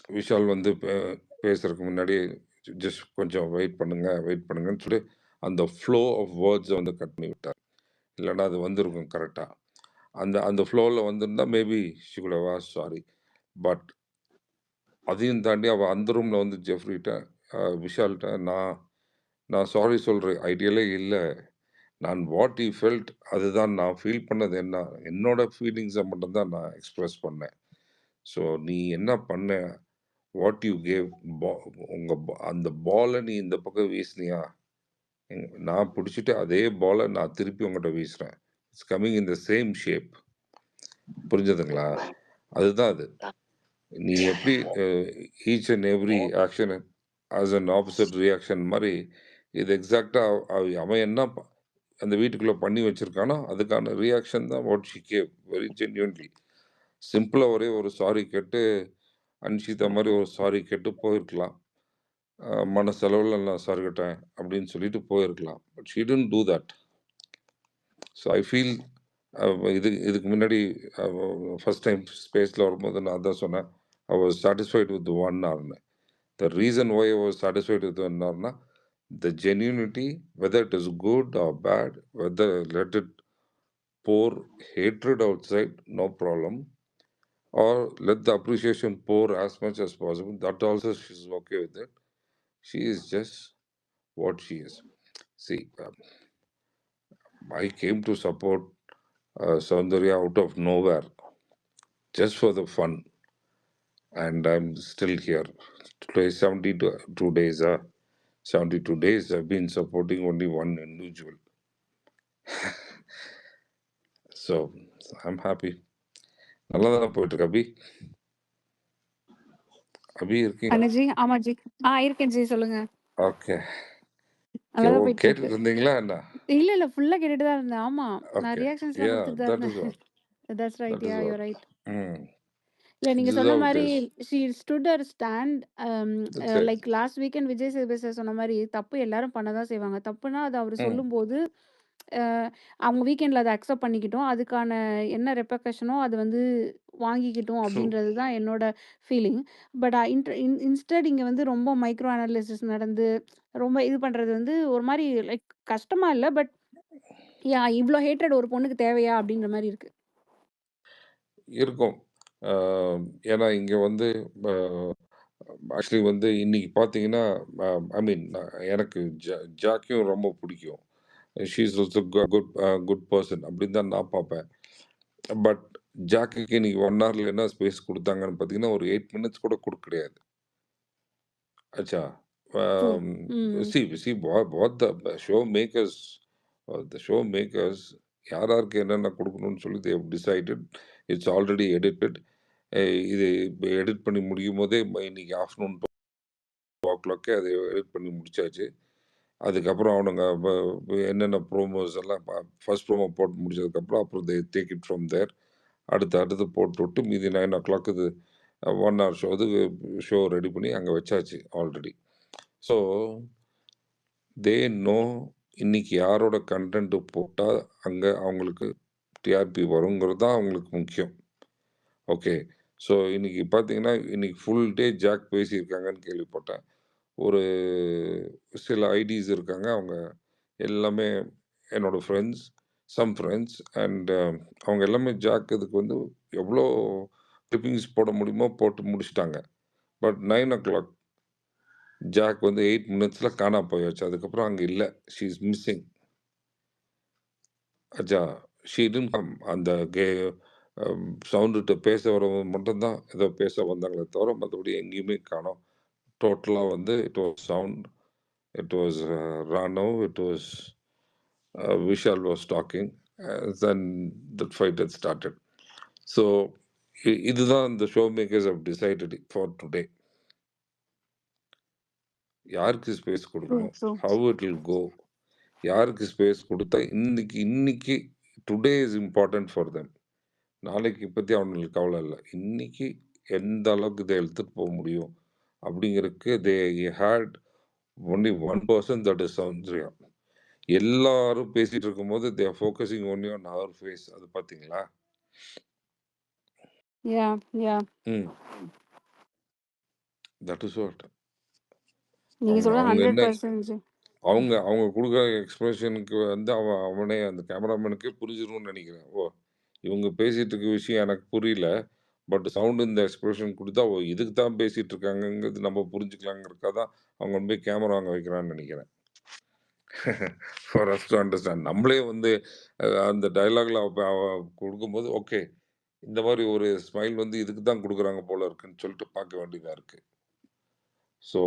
விஷால் வந்து பேசுறதுக்கு முன்னாடி ஜஸ்ட் கொஞ்சம் வெயிட் பண்ணுங்க, வெயிட் பண்ணுங்கன்னு சொல்லி அந்த ஃப்ளோ ஆஃப் வேர்ட்ஸ வந்து கட் பண்ணி விட்டார். இல்லன்னா அது வந்திருக்கும் கரெக்ட்டா. அந்த அந்த ஃப்ளோல வந்திருந்தா maybe she could have asked sorry. But அதையும் தாண்டி அவ அந்த ரூம்ல வந்து ஜெஃப்ரிட்ட, விஷால்ட்ட நான் நான் சாரி சொல்ற ஐடியாலே இல்ல. நான் வாட் ஹி ஃபெல்ட் அதுதான் நான் ஃபீல் பண்ணது என்ன, என்னோட ஃபீலிங்ஸ மட்டும் தான் நான் எக்ஸ்பிரஸ் பண்ணேன். ஸோ நீ என்ன பண்ண? வாட் யூ கேவ் பா உங்க அந்த பால நீ இந்த பக்கம் வீசினியா? நான் புடிச்சுட்டு அதே பால நான் திருப்பி உன்கிட்ட வீசுறேன். It's coming in the same shape. புரிஞ்சதுங்களா? அதுதான் அது. நீ எப்படி each and every action has an opposite reaction மாரி, இது எக்ஸாக்ட்டா அவன் என்ன அந்த வீட்டுக்குள்ள பண்ணி வச்சிருக்கானோ, அதுக்கான ரியாக்ஷன் தான் what she cave very genuinely. சிம்பிளா ஒரே ஒரு சாரி கேட்டு, அன்ஷிதா மாரி ஒரு சாரி கேட்டு போயிருக்கலாம். மனசளவுல நான் சாரி கேட்டேன் அப்படின்னு சொல்லிட்டு போயிருக்கலாம். But she didn't do that. So I feel இதுக்கு முன்னாடி ஃபர்ஸ்ட் டைம் ஸ்பேஸ்ல வரும்போது நான் அதான் சொன்னேன். I was satisfied with 1 ஹார்ன்னு. The reason why I was satisfied with 1 hourனா, the genuinity, whether it is good or bad, whether let it pour hatred outside, no problem, or let the appreciation pour as much as possible, that also she's okay with it. She is just what she is. See, I came to support Saundarya out of nowhere, just for the fun, and I'm still here. Today, 72 days, 72 days, I've been supporting only one individual. So, I'm happy. நல்லா தானே போயிட்டு இருக்கு அபி. அபி இருக்கீங்களா? அண்ணாஜி, ஆமா G. இருக்கேன் G. சொல்லுங்க. Okay. நல்லா தான் போயிட்டு இருக்கு. கேட்டுட்டு இருந்தீங்களா என்ன? இல்ல ஃபுல்லா கேட்டுட்டு தான் இருந்தேன். ஆமா. நான் ஓகே. ரியாக்ஷன்ஸ்லாம் யா குடுத்துட்டு தான் தட் இருந்தேன். Is what. That's right. That is you are what. Right. ம். இல்ல நீங்க திஸ் இஸ் சொன்ன ஹவ் இட் மாரி is. She stood her stand. That's it. Like last weekend Vijay Sethupathi sir சொன்ன மாரி, தப்பு எல்லாரும் பண்ண தான் செய்வாங்க. தப்புனா அது அவரு ம். சொல்லும்போது, அ அவங்க வீக்கெண்ட்ல அத அக்செப்ட் பண்ணிக்கிட்டோம். அதுக்கான என்ன ரெப்பர்கஷனோ அது வந்து வாங்கிக்கிட்டோம் ட்ரூ. அப்படின்றது தான் என்னோட ஃபீலிங். பட் இன்ஸ்டட் இங்க வந்து ரொம்ப மைக்ரோ அனாலிசிஸ் நடந்து, ரொம்ப இது பண்றது வந்து ஒரு மாரி லைக் கஷ்டமா இல்ல. பட் இவ்ளோ ஹேட்ரட் ஒரு பொண்ணுக்கு தேவையா? அப்படின்ற மாரி இருக்கு. இருக்கும். அ ஏன்னா இங்க வந்து அ ஆக்சுவலி வந்து இன்னைக்கு பார்த்தீங்கன்னா, அ ஐ மீன் எனக்கு ஜாக்கியும் ரொம்ப பிடிக்கும். She is also good person அப்படின்னு தான் நான் பார்ப்பேன். பட் ஜாக்குக்கு இன்னைக்கு 1 ஹார்ல என்ன ஸ்பேஸ் குடுத்தாங்கன்னு பார்த்தீங்கன்னா, ஒரு 8 மினிட்ஸ் கூட குடுக்க கிடையாது. ஆச்சா. ட்ரூ. Um, ம். see what the show makers யார் யாருக்கு என்னென்ன குடுக்கணும்னு சொல்லி they have decided. It's already edited. இது எடிட் பண்ணி முடிக்கும்போதே இன்னைக்கு ஆஃப்டர்நூன் 2:00 அதை எடிட் பண்ணி முடிச்சாச்சு. அதுக்கப்புறம் அவனுங்க என்னென்ன ப்ரோமோஸ் எல்லாம் ஃபர்ஸ்ட் ப்ரோமோ போட்டு முடிச்சதுக்கப்புறம், அப்புறம் தே டேக் இட் ஃப்ரம் தேர். அடுத்து போட்டுவிட்டு மீதி 9:00 இது 1 ஹவர் ஷோ ரெடி பண்ணி அங்க வச்சாச்சு ஆல்ரெடி. ஸோ, தே நோ இன்னைக்கு யாரோட கன்டென்ட் போட்டா அங்க அவங்களுக்கு டிஆர்பி வருங்கிறது தான் அவங்களுக்கு முக்கியம். ஓகே. ஸோ, இன்னைக்கு பார்த்தீங்கன்னா, இன்னைக்கு ஃபுல் டே ஜாக் பேசியிருக்காங்கன்னு கேள்விப்பட்டேன். ஒரு சில ஐடிஸ் இருக்காங்க. அவங்க எல்லாமே என்னோட ஃப்ரெண்ட்ஸ், சம் ஃப்ரெண்ட்ஸ் அண்ட் அவங்க எல்லாமே ஜாக் இதுக்கு வந்து எவ்வளோ கிளிப்பிங்ஸ் போட முடியுமோ போட்டு முடிச்சுட்டாங்க. பட் 9:00 ஜாக் வந்து 8 மினிட்ஸ்ல காணாம போயாச்சு. அதுக்கப்புறம் அங்க இல்ல. She is missing. அச்சா, ஷி டிட்ன்ட் கம். அந்த சவுண்டுட்ட பேச வரவங்க மட்டும் தான் ஏதோ பேச வந்தாங்களே தவிர, மத்தபடி எங்கேயுமே காணோம். டோட்டலா வந்து it was sound. It was Ranav, it was Vishal was talking, then the fight had started. So, இதுதான் the show makers have decided for today. யாருக்கு ஸ்பேஸ் ட்ரூ, கொடுக்கணும்? True. How it will go? யாருக்கு space கொடுத்தா இன்னைக்கு today is important for them. நாளைக்கு பத்தி அவங்களுக்கு கவலை இல்ல. இன்னைக்கு எந்த அளவுக்கு இதை எடுத்துட்டு போக முடியும் அப்படிங்கிறதுக்கு they had only one person that is Soundarya. எல்லாரும் பேசிட்டு இருக்கும்போது they are focusing only on her face. அது பார்த்தீங்களா? Yeah. Hmm. That is what. நீங்க அவங்க சொல்றது அவங்க என்ன 100% அவங்க குடுக்குற எக்ஸ்பிரஷனுக்கு வந்து அவனே அந்த கேமராமேனுக்கே புரிஞ்சிரும்னு நெனைக்கிறேன். ஓ! இவங்க பேசிட்டு இருக்க விஷயம் எனக்கு புரியல. பட் சவுண்ட் இந்த எக்ஸ்பிரஷன் குடுத்தா, ஓ! இதுக்கு தான் பேசிட்டு இருக்காங்கங்கிறது நம்ம புரிஞ்சுக்கலாங்கிறதுக்காக தான் அவங்க கொண்டு போய் கேமரா அங்க வைக்கிறான்னு நெனைக்கிறேன். For us to understand. நம்மளே வந்து அந்த டயலாக்ல குடுக்கும்போது, ஓகே. இந்த மாரி ஒரு ஸ்மைல் வந்து இதுக்கு தான் குடுக்குறாங்க போல இருக்குன்னு சொல்லிட்டு பார்க்க வேண்டியதா இருக்கு. ஸோ,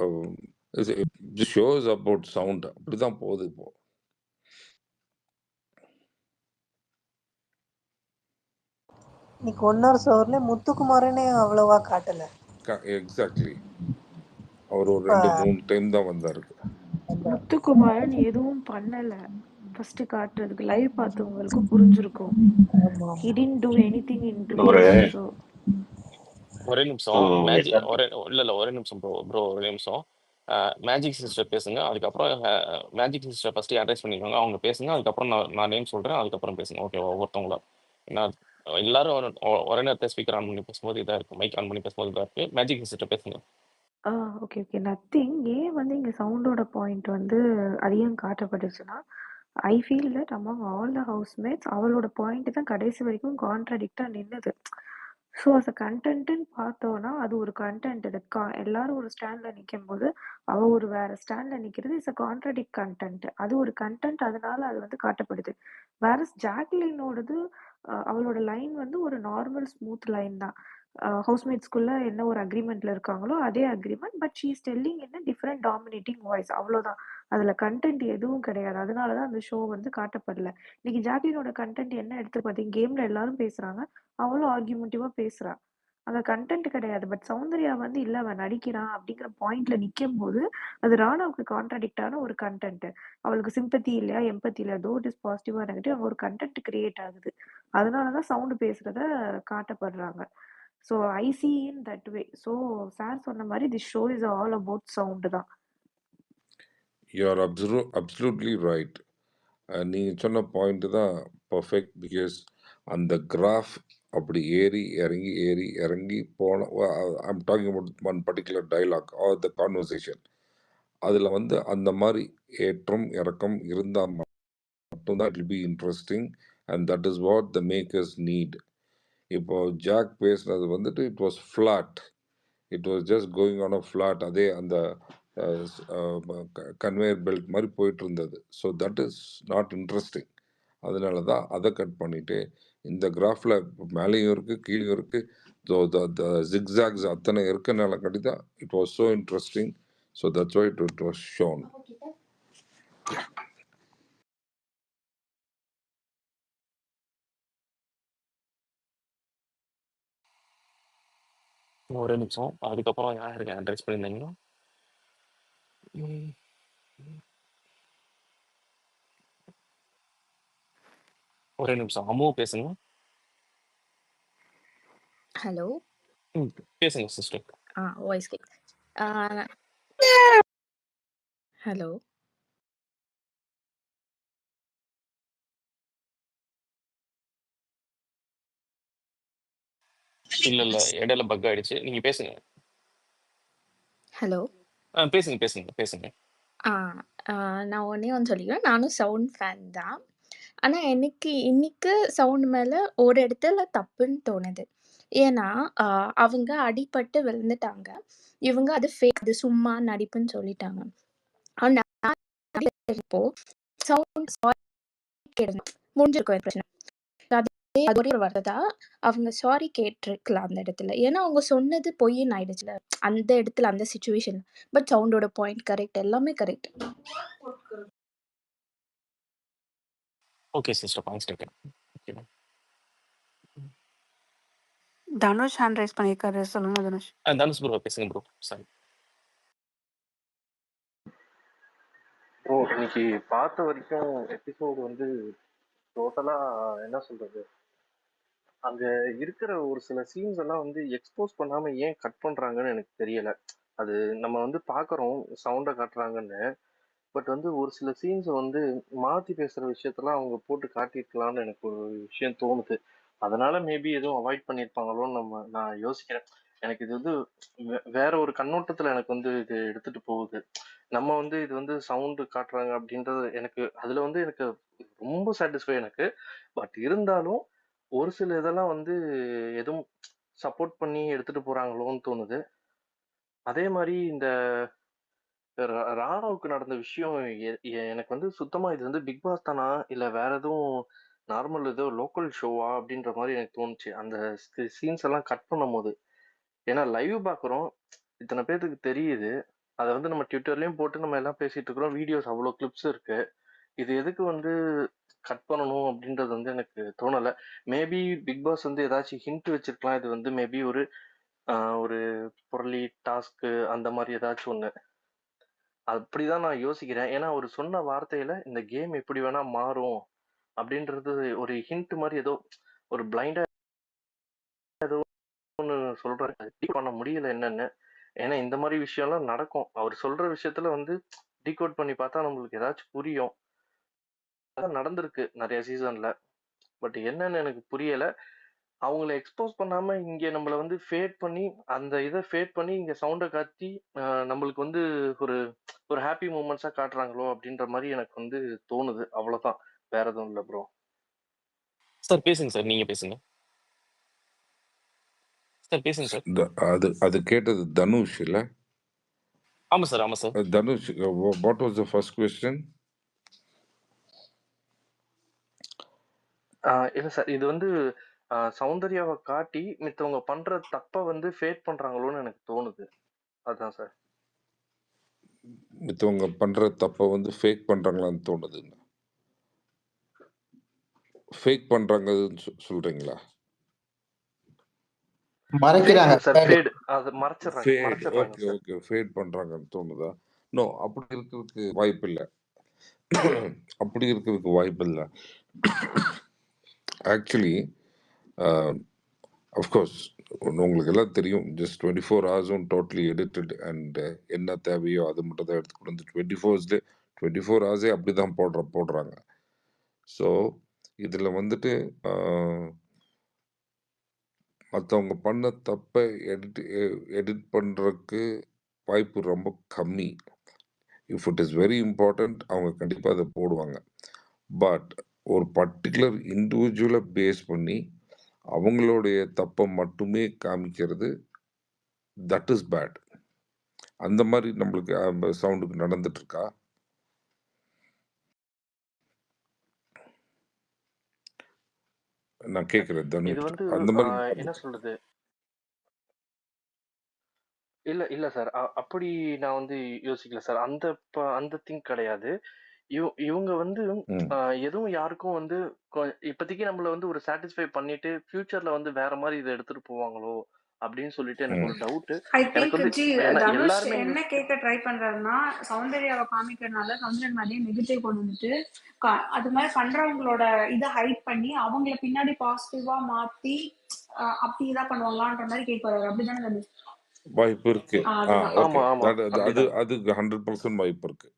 அ இது ஷோஸ் அபௌட் சவுண்ட். அப்படிதான் போகுது இப்போ. இன்னைக்கு ஒன்னார் சவர்ல முத்துக்குமாரனே அவ்வளவா காட்டல. எக்ஸாக்ட்லி. அவர் ஒரு இப்ப 2, 3 டைம் தான் வந்தாரு. அந்த முத்துக்குமாரன் எதுவும் பண்ணல. ஃபர்ஸ்ட் காட்டுறதுக்கு லைவ் பார்த்தவங்களுக்கு புரிஞ்சிருக்கும். ஆமா He ஆமா. didn't do anything in ஒரு real also. ஒரே நிமிஷம் SRK ஒரே நிமிஷம் ப்ரோ ஒரே நிமிஷம். மேஜிக் சிஸ்டர் பேசுங்க, அதுக்கப்புறம் மேஜிக் சிஸ்டர் ஃபர்ஸ்ட் அட்ரஸ் பண்ணிக்கோங்க, அவங்க பேசுங்க, அதுக்கப்புறம் நான் நேம் சொல்றேன், அதுக்கப்புறம் பேசுங்க, ஓகே? ஒவ்வொருத்தவங்களா. ஏன்னா எல்லாரும் ஒரே நேரத்தில் ஸ்பீக்கர் ஆன் பண்ணி பேசும்போது இதாக இருக்கு, மைக் ஆன் பண்ணி பேசும்போது இதாக இருக்கு. மேஜிக் சிஸ்டர் பேசுங்க. Okay okay nothing. ஏன் வந்து இங்கே சவுண்டோட பாயிண்ட் வந்து அதிகம் காட்டப்பட்டுச்சுன்னா, I feel that among all the housemates அவளோட பாயிண்ட் தான் கடைசி வரைக்கும் கான்ட்ராடிக்டாக நின்னுது. ஸோ அஸ் அ கண்டென்ட்னு பார்த்தோன்னா அது ஒரு கண்டென்ட். எல்லாரும் ஒரு ஸ்டாண்டில் நிற்கும் போது அவள் ஒரு வேற ஸ்டாண்டில் நிற்கிறது இஸ் அ கான்ட்ராடிக்ட் கண்டென்ட். அது ஒரு கண்டென்ட், அதனால அது வந்து காட்டப்படுது. வேற ஜாக்லினோடது அவளோட லைன் வந்து ஒரு நார்மல் ஸ்மூத் லைன் தான். ஹவுஸ்மேட்ஸ்குள்ள என்ன ஒரு அக்ரிமெண்ட்ல இருக்காங்களோ அதே agreement, but she is telling in a different dominating voice, அவ்வளோதான். அதில் கண்டென்ட் எதுவும் கிடையாது. அதனால தான் அந்த ஷோ வந்து காட்டப்படல. இன்னைக்கு ஜாக்லினோட கண்டென்ட் என்ன எடுத்து பார்த்தீங்க, கேமில் எல்லாரும் பேசுகிறாங்க, அவளும் ஆர்கியூமெண்டிவாக பேசுகிறா. அங்கே கண்டென்ட் கிடையாது. பட் சௌந்தர்யா வந்து இல்லை அவன் நடிக்கிறான் அப்படிங்கிற பாயிண்ட்ல நிற்கும் போது அது ராணாவுக்கு கான்ட்ராடிக்டான ஒரு கண்டென்ட். அவளுக்கு சிம்பத்தி இல்லையா, எம்பத்தி இல்லையா, தோ இட் இஸ் பாசிட்டிவா நெகட்டிவ், அங்கே ஒரு கண்டென்ட் கிரியேட் ஆகுது. அதனால தான் சவுண்டு பேசுறத காட்டப்படுறாங்க. So I see in that way. So sir சொன்ன மாதிரி the show is all about sound தான். You are absolutely right. நீங்க சொன்ன பாயிண்ட் தான் பெர்ஃபெக்ட். பிகாஸ் அந்த கிராஃப் அப்படி ஏறி இறங்கி போன I'm talking about one particular dialogue or the conversation. அதில் வந்து அந்த மாதிரி ஏற்றம் இறக்கம் இருந்தால் மட்டும்தான் it will be interesting. And that is what the makers need. இப்போ ஜாக் பேசுனது வந்துட்டு it was flat. It was just going on a flat. அதே அந்த கன்வேயர் பெல்ட் மாதிரி போயிட்டு இருந்தது. So that is not interesting. அதனால தான் அதை கட் பண்ணிட்டு இந்த கிராஃபில் மேலேயும் இருக்குது கீழேயும் இருக்குது, ஜிக்ஸாக்ஸ் அத்தனை இருக்கனால கட்டி தான் it was so interesting. So that's why it was shown. ஒரே நிமிஷம், அதுக்கப்புறம் யாருக்கு அட்ரஸ் பண்ணியிருந்தீங்கன்னா ஒரே நிமிஷம், அம்மு பேசுங்க. ஹலோ. பேசுங்க சிஸ்டர். வாய்ஸ் கேக்குது. ஹலோ. இல்ல இடையில பக் ஆயிடுச்சு, நீங்க பேசுங்க. ஹலோ. பேசுங்க. நான் ஒன்னே ஒன்று சொல்லிக்கிறேன். நானும் சவுண்ட் ஃபேன் தான். ஆனால் எனக்கு இன்னைக்கு சவுண்ட் மேலே ஒரு இடத்துல தப்புன்னு தோணுது. ஏன்னா அவங்க அடிபட்டு விழுந்துட்டாங்க. இவங்க அது ஃபேக், அது சும்மா நடிப்புன்னு சொல்லிட்டாங்க. ஆனால் இப்போ சவுண்ட் முடிஞ்சிருக்கும் பிரச்சனை. அது ஒரே ஒரு வார்த்தை தான். அவங்க சாரி கேட்டிருக்கலாம் அந்த இடத்துல. ஏன்னா அவங்க சொன்னது பொய்ன்னு ஆயிடுச்சுல அந்த இடத்துல, அந்த சிச்சுவேஷன். பட் சவுண்டோட பாயிண்ட் கரெக்ட், எல்லாமே correct. Okay sister, points taken. Okay. Dhanush hand rice பண்ணியிருக்காரு, சொல்லுங்க தனுஷ். தனுஷ் ப்ரோ பேசுங்க ப்ரோ. சாரி ப்ரோ, இன்னைக்கு பார்த்த வரைக்கும் எபிசோடு வந்து டோட்டலா என்ன சொல்றது, அங்க இருக்கிற ஒரு சில சீன்ஸ் எல்லாம் வந்து எக்ஸ்போஸ் பண்ணாம ஏன் கட் பண்றாங்கன்னு எனக்கு தெரியல. அது நம்ம வந்து பாக்குறோம் சவுண்டை காட்டுறாங்கன்னு, பட் வந்து ஒரு சில சீன்ஸ் வந்து மாத்தி பேசுற விஷயத்தெல்லாம் அவங்க போட்டு காட்டியிருக்கலாம்னு எனக்கு ஒரு விஷயம் தோணுது. அதனால மேபி எதுவும் அவாய்ட் பண்ணியிருப்பாங்களோன்னு நான் யோசிக்கிறேன். எனக்கு இது வந்து வேற ஒரு கண்ணோட்டத்துல எனக்கு வந்து இது எடுத்துட்டு போகுது. நம்ம வந்து இது வந்து சவுண்ட் காட்டுறாங்க அப்படின்றது எனக்கு அதுல வந்து எனக்கு ரொம்ப சாட்டிஸ்ஃபை எனக்கு. பட் இருந்தாலும் ஒரு சில இதெல்லாம் வந்து எதுவும் சப்போர்ட் பண்ணி எடுத்துட்டு போறாங்களோன்னு தோணுது. அதே மாரி இந்த ராணாவுக்கு நடந்த விஷயம் எனக்கு வந்து சுத்தமா இது வந்து பிக் பாஸ் தானா? இல்ல வேற எதுவும் நார்மல் ஏதோ லோக்கல் ஷோவா? அப்படின்ற மாரி எனக்கு தோணுச்சு. அந்த சீன்ஸ் எல்லாம் கட் பண்ணும்போது. ஏன்னா லைவ் பார்க்குறோம். இத்தன பேத்துக்கு தெரியுது. அத வந்து நம்ம ட்விட்டர்லயும் போட்டு நம்ம எல்லாம் பேசிட்டு இருக்கிறோம். வீடியோஸ் அவ்ளோ கிளிப்ஸ் இருக்கு. இது எதுக்கு வந்து கட் பண்ணணும் அப்படின்றது வந்து எனக்கு தோணல. மேபி பிக் பாஸ் வந்து ஏதாச்சும் ஹிண்ட் வச்சிருக்கலாம். இது வந்து மேபி ஒரு ஒரு புரளி டாஸ்க்கு அந்த மாரி ஏதாச்சும் ஒண்ணு. அப்படிதான் நான் யோசிக்கிறேன். ஏன்னா அவரு சொன்ன வார்த்தையில இந்த கேம் எப்படி வேணா மாறும் அப்படின்றது ஒரு ஹிண்ட் மாரி ஏதோ ஒரு பிளைண்டா சொல்றாரு. அது டீகோட் பண்ண முடியல என்னன்னு. ஏன்னா இந்த மாரி விஷயம்லாம் நடக்கும். அவர் சொல்ற விஷயத்துல வந்து டீகோட் பண்ணி பார்த்தா நம்மளுக்கு ஏதாச்சும் புரியும். அதான் நடந்திருக்கு நெறைய சீசன்ல. பட் என்னன்னு எனக்கு புரியல. அவங்கள எக்ஸ்போஸ் பண்ணாம இங்க நம்மள வந்து ஃபேட் பண்ணி, அந்த இத ஃபேட் பண்ணி இங்க சவுண்ட காட்டி, நம்மளுக்கு வந்து ஒரு ஒரு ஹாப்பி மொமெண்ட்ஸா காட்டுறாங்களோ! அப்டின்ற மாரி எனக்கு வந்து தோணுது. அவ்வளோதான். வேற எதுவும் இல்ல ப்ரோ. சார் பேசுங்க சார். நீங்க பேசுங்க. சார் பேசுங்க சார். அது அது கேட்டது தனுஷ் இல்ல? ஆமா சார், ஆமா sir. Dhanush, what was the first question? இல்ல சார். இது வந்து சௌந்தர்யாவ காட்டி மித்தவங்க பண்ற தப்ப வந்து ஃபேட் பண்றாங்களோன்னு எனக்கு தோணுது. அதான் சார். மித்தவங்க பண்ற தப்ப வந்து ஃபேக் பண்றாங்களான்னு தோணுதுங்க. ஃபேக் பண்றாங்கன்னு சொல்றீங்களா? மறைக்கிறாங்க. Fade sir. ஃபேட். அத மறைச்சிடுறாங்க. ஃபேட். மறைச்சிடுறாங்க ஓகே, சார். ஓகே. ஃபேட் பண்றாங்கன்னு தோணுதா? நோ, அப்படி இருக்கிறதுக்கு வாய்ப்பில்ல. அப்படி இருக்கிறதுக்கு வாய்ப்பில்ல. ஆக்சுவலி அஃப்கோர்ஸ் உங்களுக்கு எல்லாம் தெரியும். ஜஸ்ட் 24 ஹவர்ஸும் டோட்டலி எடிட்டட் அண்ட் என்ன தேவையோ அது மட்டும் தான் எடுத்து கொண்டு வந்து 24 ஹவர்ஸே அப்படி தான் போடுறாங்க. ஸோ இதில் வந்துட்டு மற்றவங்க பண்ண தப்பை எடிட் பண்ணுறதுக்கு வாய்ப்பு ரொம்ப கம்மி. If it is very important அவங்க கண்டிப்பாக அதை போடுவாங்க. பட் ஒரு பர்டிகுலர் இண்டிவிஜுவலை பேஸ் பண்ணி அவங்களுடைய தப்பை மட்டுமே காமிக்கிறது, தட் இஸ் பேட். அந்த மாதிரி நம்மளுக்கு சவுண்டுக்கு நடந்துட்டு இருக்கா? நான் கேட்கிறேன் இது தனுஷ், வந்து அந்த மாதிரி என்ன நடந்துட்டு சொல்றது? இல்ல சார். அப்படி நான் வந்து யோசிக்கல சார். அந்த திங்க் கிடையாது. இவங்க வந்து ம். எதுவும் யாருக்கும் வந்து இப்போதைக்கு நம்மள வந்து ஒரு சாட்டிஸ்ஃபை பண்ணிட்டு, ஃபியூச்சர்ல வந்து வேற மாரி இத எடுத்துட்டு போவாங்களோ! அப்படின்னு சொல்லிட்டு எனக்கு ஒரு டவுட்டு. ஐ எனக்கு திங்க் வந்து ஜி ஏன்னா தனுஷ் எல்லாருமே என்ன கேட்க ட்ரை பண்றாருன்னா, சௌந்தர்யாவை காமிக்கிறதுனால சௌந்தர்யா நிறைய நெகட்டிவ் கொண்டு வந்துட்டு, அது மாதிரி பண்றவங்களோட இதை ஹைட் பண்ணி அவங்கள பின்னாடி பாசிட்டிவா மாத்தி அப்படி இதா பண்ணுவாங்களான்ற மாதிரி கேட்பாரு. அப்படிதானே தனுஷ்? வாய்ப்பு இருக்கு. அதுதான். ஓகே. ஆமா. அது அப்படிதான். அது 100% வாய்ப்பு இருக்கு.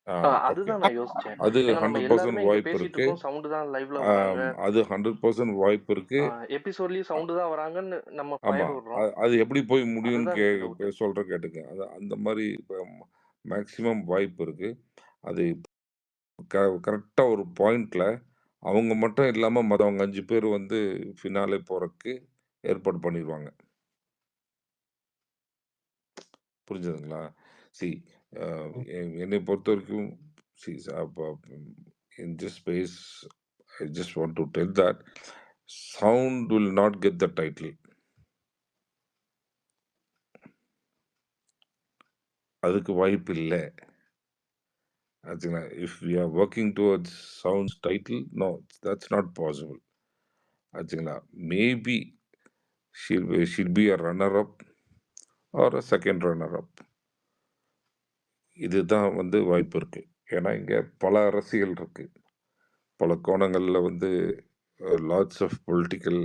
ஓகே. அதுதான் நான் யோசிச்சேன். அது ஏன்னா நம்ம 100% எல்லாருமே இங்க வாய்ப்பு பேசிட்டு இருக்கு. இருக்கோம். சவுண்ட் தான் லைவ்ல வராங்க. அது 100% வாய்ப்பு இருக்கு. எபிசோட்லயும் சவுண்ட் தான் வராங்கன்னு நம்ம ஆமா. ஃபயர் விடுறோம். அது எப்படி போய் முடியும்னு அதுதான் எனக்கு டவுட். சொல்றேன் கேட்டுங்க. அந்த மாதிரி மேக்ஸிமம் வாய்ப்பு இருக்கு. அது கரெக்டா ஒரு பாயிண்ட்ல அவங்க மட்டும் இல்லாம மத்தவங்க 5 பேர் வந்து ஃபினாலே போறதுக்கு ஏற்பாடு பண்ணிடுவாங்க. புரிஞ்சதுங்களா? சி என்னை பொறுத்த வரைக்கும் in this space I just want to tell that sound will not get the title. அதுக்கு வாய்ப்பு இல்ல. ஆச்சுங்களா? If we are working towards sound's title, no, that's not possible. ஆச்சுங்களா? Maybe she'll be a runner up or a second runner up. இதுதான் வந்து வாய்ப்பு இருக்கு. ஏன்னா இங்க பல அரசியல் இருக்கு. பல கோணங்கள்ல வந்து லாட்ஸ் ஆஃப் பொலிட்டிக்கல்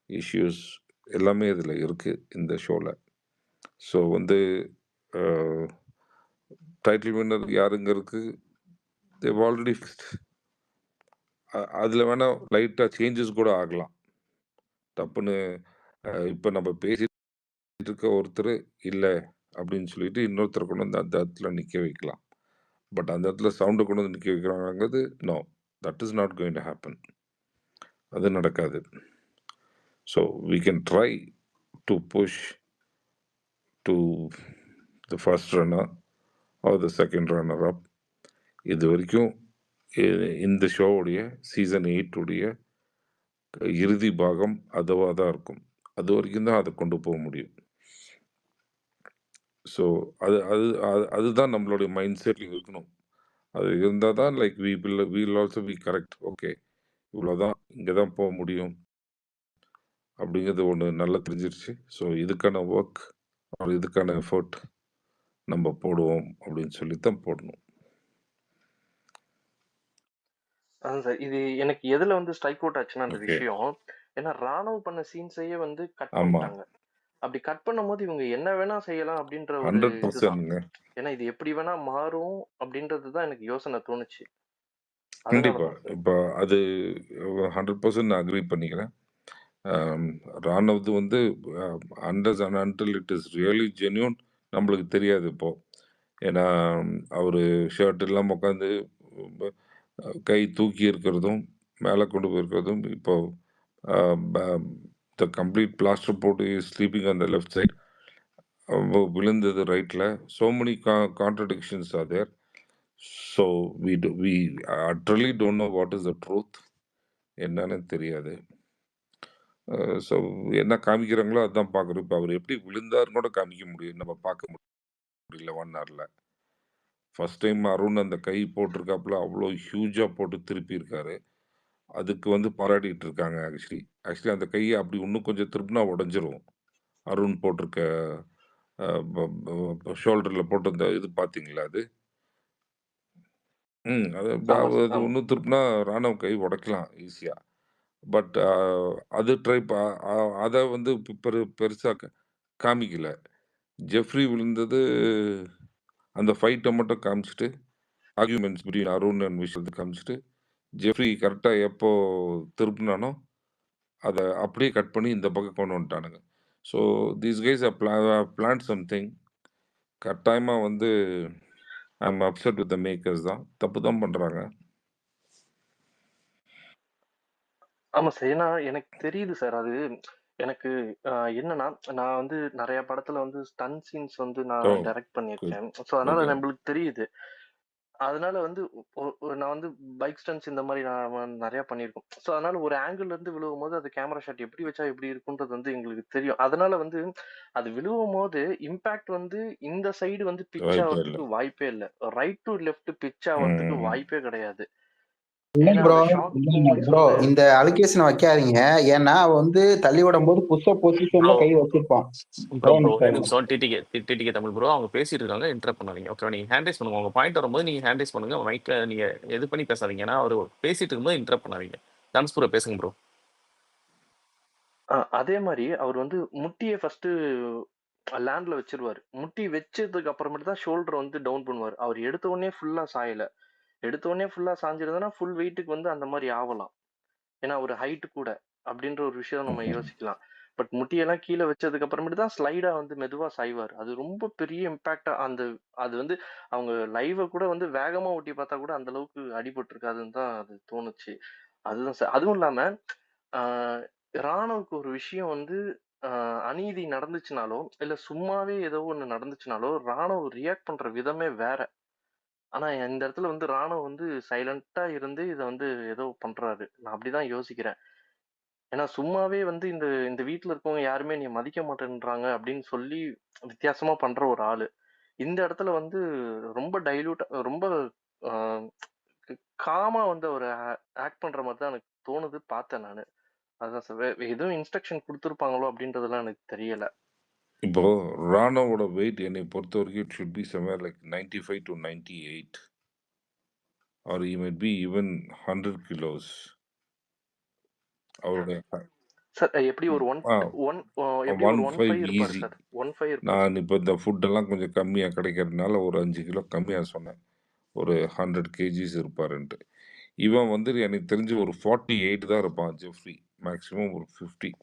இஷ்யூஸ் எல்லாமே இதுல இருக்கு இந்த ஷோல. ஸோ வந்து டைட்டில் வின்னர் யாருங்கிறதுக்கு தேவ் ஆல்ரெடி ஃபிக்ஸ்ட். அதில் வேணால் லைட்டாக சேஞ்சஸ் கூட ஆகலாம். தப்புன்னு இப்போ நம்ம பேசிட்டு இருக்க ஒருத்தர் இல்லை அப்படின்னு சொல்லிட்டு இன்னொருத்தரை கொண்டு வந்து அந்த இடத்துல நிற்க வைக்கலாம். பட் அந்த இடத்துல சவுண்டை கொண்டு வந்து நிற்க வைக்கிறாங்கிறது no, that is not going to happen. அது நடக்காது. So we can try to push to the first runner or the second runner up. இது வரைக்கும் இந்த ஷோவுடைய சீசன் 8 உடைய இறுதி பாகம் அதுவாக தான் இருக்கும். அது வரைக்கும் தான் அதை கொண்டு போக முடியும். ஸோ அதுதான் நம்மளுடைய மைண்ட் செட்டில் இருக்கணும். அது இருந்தால் தான் like will also be correct. Okay, இவ்வளோதான், இங்கே தான் போக முடியும் அப்படிங்கிறது ஒன்று நல்லா தெரிஞ்சிருச்சு. ஸோ இதுக்கான ஒர்க் இதுக்கான எஃபர்ட் நம்ம போடுவோம் அப்படின்னு சொல்லி தான் போடணும். அதான் சார், இது எனக்கு எதுல வந்து ஸ்ட்ரைக் அவுட் ஆச்சுன்னா அந்த ஓகே, விஷயம், ஏன்னா ராணுவ பண்ண சீன்ஸையே வந்து கட் ஆமாம், பண்ணிட்டாங்க. அப்படி கட் பண்ணும்போது இவங்க என்ன வேணா செய்யலாம் அப்படின்ற ஒரு 100%ங்க. ஏன்னா இது எப்படி வேணா மாறும் அப்படின்றது தான் எனக்கு யோசனை தோணுச்சு. கண்டிப்பாக. அதனாலதான் சார். இப்போ அது 100% நான் அக்ரி பண்ணிக்கிறேன். ராணுவது வந்து unless and until it is really genuine நம்மளுக்கு தெரியாது இப்போ. ஏன்னா அவர் ஷர்ட் எல்லாம் உட்காந்து கை தூக்கி இருக்கிறதும் மேலே கொண்டு போயிருக்கிறதும் இப்போ த கம்ப்ளீட் பிளாஸ்டர் போட்டு sleeping on the left side, விழுந்தது ரைட்டில். So many contradictions are there. So we utterly don't know what is the truth. என்னன்னு தெரியாது. ஸோ என்ன காமிக்கிறாங்களோ அதுதான் பார்க்குறோம். இப்போ அவர் எப்படி விழுந்தாருன்னு கூட காமிக்க முடியும், நம்ம பார்க்க முடியல 1 ஹவரில். ஃபர்ஸ்ட் டைம் அருண் அந்த கை போட்டிருக்காப்புல அவ்வளோ ஹியூஜாக போட்டு திருப்பி இருக்காரு. அதுக்கு வந்து பாராட்டிட்டு இருக்காங்க. ஆக்சுவலி அந்த கையை அப்படி இன்னும் கொஞ்சம் திருப்பினா உடஞ்சிரும். அருண் போட்டிருக்க ஷோல்டரில் போட்டிருந்த இது பார்த்தீங்களா அது? அது அது இன்னும் திருப்பினா ராணுவ கை உடைக்கலாம் ஈஸியாக. பட் அது அதை வந்து பெருசாக காமிக்கல. ஜெஃப்ரி விழுந்தது அந்த ஃபைட்டை மட்டும் காமிச்சிட்டு, ஆர்கியூமெண்ட்ஸ் பிட்வீன் அருண் அண்ட் விஷயத்தை காமிச்சிட்டு, ஜெஃப்ரி கரெக்டாக எப்போ திருப்பினானோ அதை அப்படியே கட் பண்ணி இந்த பக்கம் கொண்டு வந்துட்டானுங்க. So these guys plan something. கட்டாயமாக வந்து I am upset with the makers தான், தப்பு தான் பண்ணுறாங்க. ஆமா சார், ஏன்னா எனக்கு தெரியுது சார். அது எனக்கு என்னன்னா, நான் வந்து நிறைய படத்துல வந்து ஸ்டன் சீன்ஸ் வந்து நான் டைரக்ட் பண்ணியிருக்கேன். ஸோ அதனால நம்மளுக்கு தெரியுது. அதனால வந்து நான் வந்து பைக் ஸ்டன்ஸ் இந்த மாதிரி நான் நிறைய பண்ணியிருக்கோம். ஸோ அதனால ஒரு ஆங்கிள் இருந்து விழுவும் போது அது கேமரா ஷாட் எப்படி வச்சா எப்படி இருக்குன்றது வந்து எங்களுக்கு தெரியும். அதனால வந்து அது விழுவும் போது இம்பாக்ட் வந்து இந்த சைடு வந்து பிச் ஆகிறதுக்கு வாய்ப்பே இல்லை. ரைட் டு லெஃப்ட் பிச் ஆகிறதுக்கு வாய்ப்பே கிடையாது. ப்ரோ இந்த அலோகேஷன் வைக்காதீங்க. ஏன்னா வந்து தள்ளி விடும் போது புஷ் பொசிஷன்ல கை வச்சிருப்பான். டிடிகே தமிழ் ப்ரோ அவங்க பேசிட்டு இருக்காங்க, இன்டரப்ட் பண்ணாதீங்க. ஓகே, நீங்க ஹேண்ட் ரைஸ் பண்ணுங்க. உங்க பாயிண்ட் வரும்போது நீங்க ஹேண்ட் ரைஸ் பண்ணுங்க. மைக்க நீங்க எது பண்ணி பேசாதீங்க. ஏன்னா அவர் பேசிட்டு இருக்கும்போது இன்டரப்ட் பண்ணாதீங்க. டான்ஸ் ப்ரோ பேசுங்க ப்ரோ. அதே மாதிரி அவர் வந்து முட்டியை ஃபர்ஸ்ட் லேண்ட்ல வச்சிருவாரு. முட்டி வச்சதுக்கு அப்புறமேட்டு தான் ஷோல்டர் வந்து டவுன் பண்ணுவார். அவர் எடுத்த உடனே ஃபுல்லா சாயல. எடுத்த உடனே ஃபுல்லா சாஞ்சிருந்தா ஃபுல் வெயிட்டுக்கு வந்து அந்த மாதிரி ஆகலாம். ஏன்னா ஒரு ஹைட் கூட அப்படின்ற ஒரு விஷயம் நம்ம யோசிக்கலாம். பட் முட்டியெல்லாம் கீழே வச்சதுக்கு அப்புறமேட்டு தான் ஸ்லைடா வந்து மெதுவா சாய்வார். அது ரொம்ப பெரிய இம்பாக்டா அது வந்து அவங்க லைவ கூட வந்து வேகமா ஓட்டி பார்த்தா கூட அந்த அளவுக்கு அடிபட்டு இருக்காதுன்னு தான் அது தோணுச்சு. அதுதான் சார். அதுவும் இல்லாம ராணுவுக்கு ஒரு விஷயம் வந்து அநீதி நடந்துச்சுனாலோ இல்ல சும்மாவே ஏதோ ஒண்ணு நடந்துச்சுனாலோ ராணுவ ரியாக்ட் பண்ற விதமே வேற. ஆனா இந்த இடத்துல வந்து ராணுவ வந்து சைலண்டா இருந்து இதை வந்து ஏதோ பண்றாரு. நான் அப்படிதான் யோசிக்கிறேன். ஏன்னா சும்மாவே வந்து இந்த இந்த வீட்டுல இருக்கவங்க யாருமே நீ மதிக்க மாட்டேன்றாங்க அப்படின்னு சொல்லி வித்தியாசமா பண்ற ஒரு ஆளு இந்த இடத்துல வந்து ரொம்ப டைல்யூட் ரொம்ப காமா வந்து ஒரு ஆக்ட் பண்ற மாதிரி தான் எனக்கு தோணுது. பார்த்தேன் நானு. அதான் சார், எதுவும் இன்ஸ்ட்ரக்ஷன் கொடுத்துருப்பாங்களோ அப்படின்றதெல்லாம் எனக்கு தெரியல. இப்போ ராணுவோட வெயிட் என்னை பொறுத்த வரைக்கும் it should be somewhere like 95 to 98 or he might be even 100 kilos. அவருடைய சார் எப்படி ஒரு 1.5 இருப்பாரு சார். 1.5 இருப்பாரு. நான் இப்போ இந்த ஃபுட்டெல்லாம் கொஞ்சம் கம்மியாக கிடைக்கிறதுனால ஒரு 5 கிலோ கம்மியாக சொன்னேன். ஒரு 100 kgs இருப்பாருன்ட்டு. இவன் வந்து எனக்கு தெரிஞ்சு ஒரு 48 தான் இருப்பான் ஜெஃப்ரி. மேக்ஸிமம் ஒரு 50.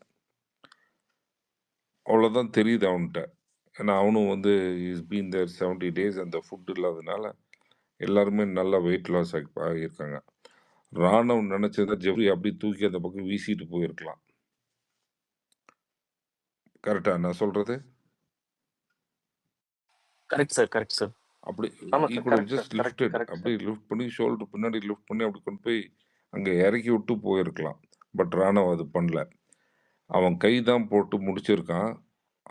அவ்வளோதான் தெரியுது அவன்கிட்ட. ஏன்னா அவனும் வந்து இஸ் பீன் தேர் 70 days அந்த ஃபுட் இல்லாதனால எல்லாருமே நல்லா வெயிட் லாஸ் ஆகியிருக்காங்க. ராணவ் நினைச்சதை ஜெஃப்ரி அப்படி தூக்கி அந்த பக்கம் வீசிட்டு போயிருக்கலாம். கரெக்டா நான் சொல்றது? Correct sir, correct sir. அப்படி ஆமா ஈ sir, good correct sir, just correct lifted, correct sir. அப்படியே லிஃப்ட் பண்ணி ஷோல்டர் பின்னாடி லிஃப்ட் பண்ணி அப்படி கொண்டு போய் அங்கே இறக்கி விட்டு போயிருக்கலாம். பட் ராணவ் அது பண்ணல. அவன் கை தான் போட்டு முடிச்சிருக்கான்.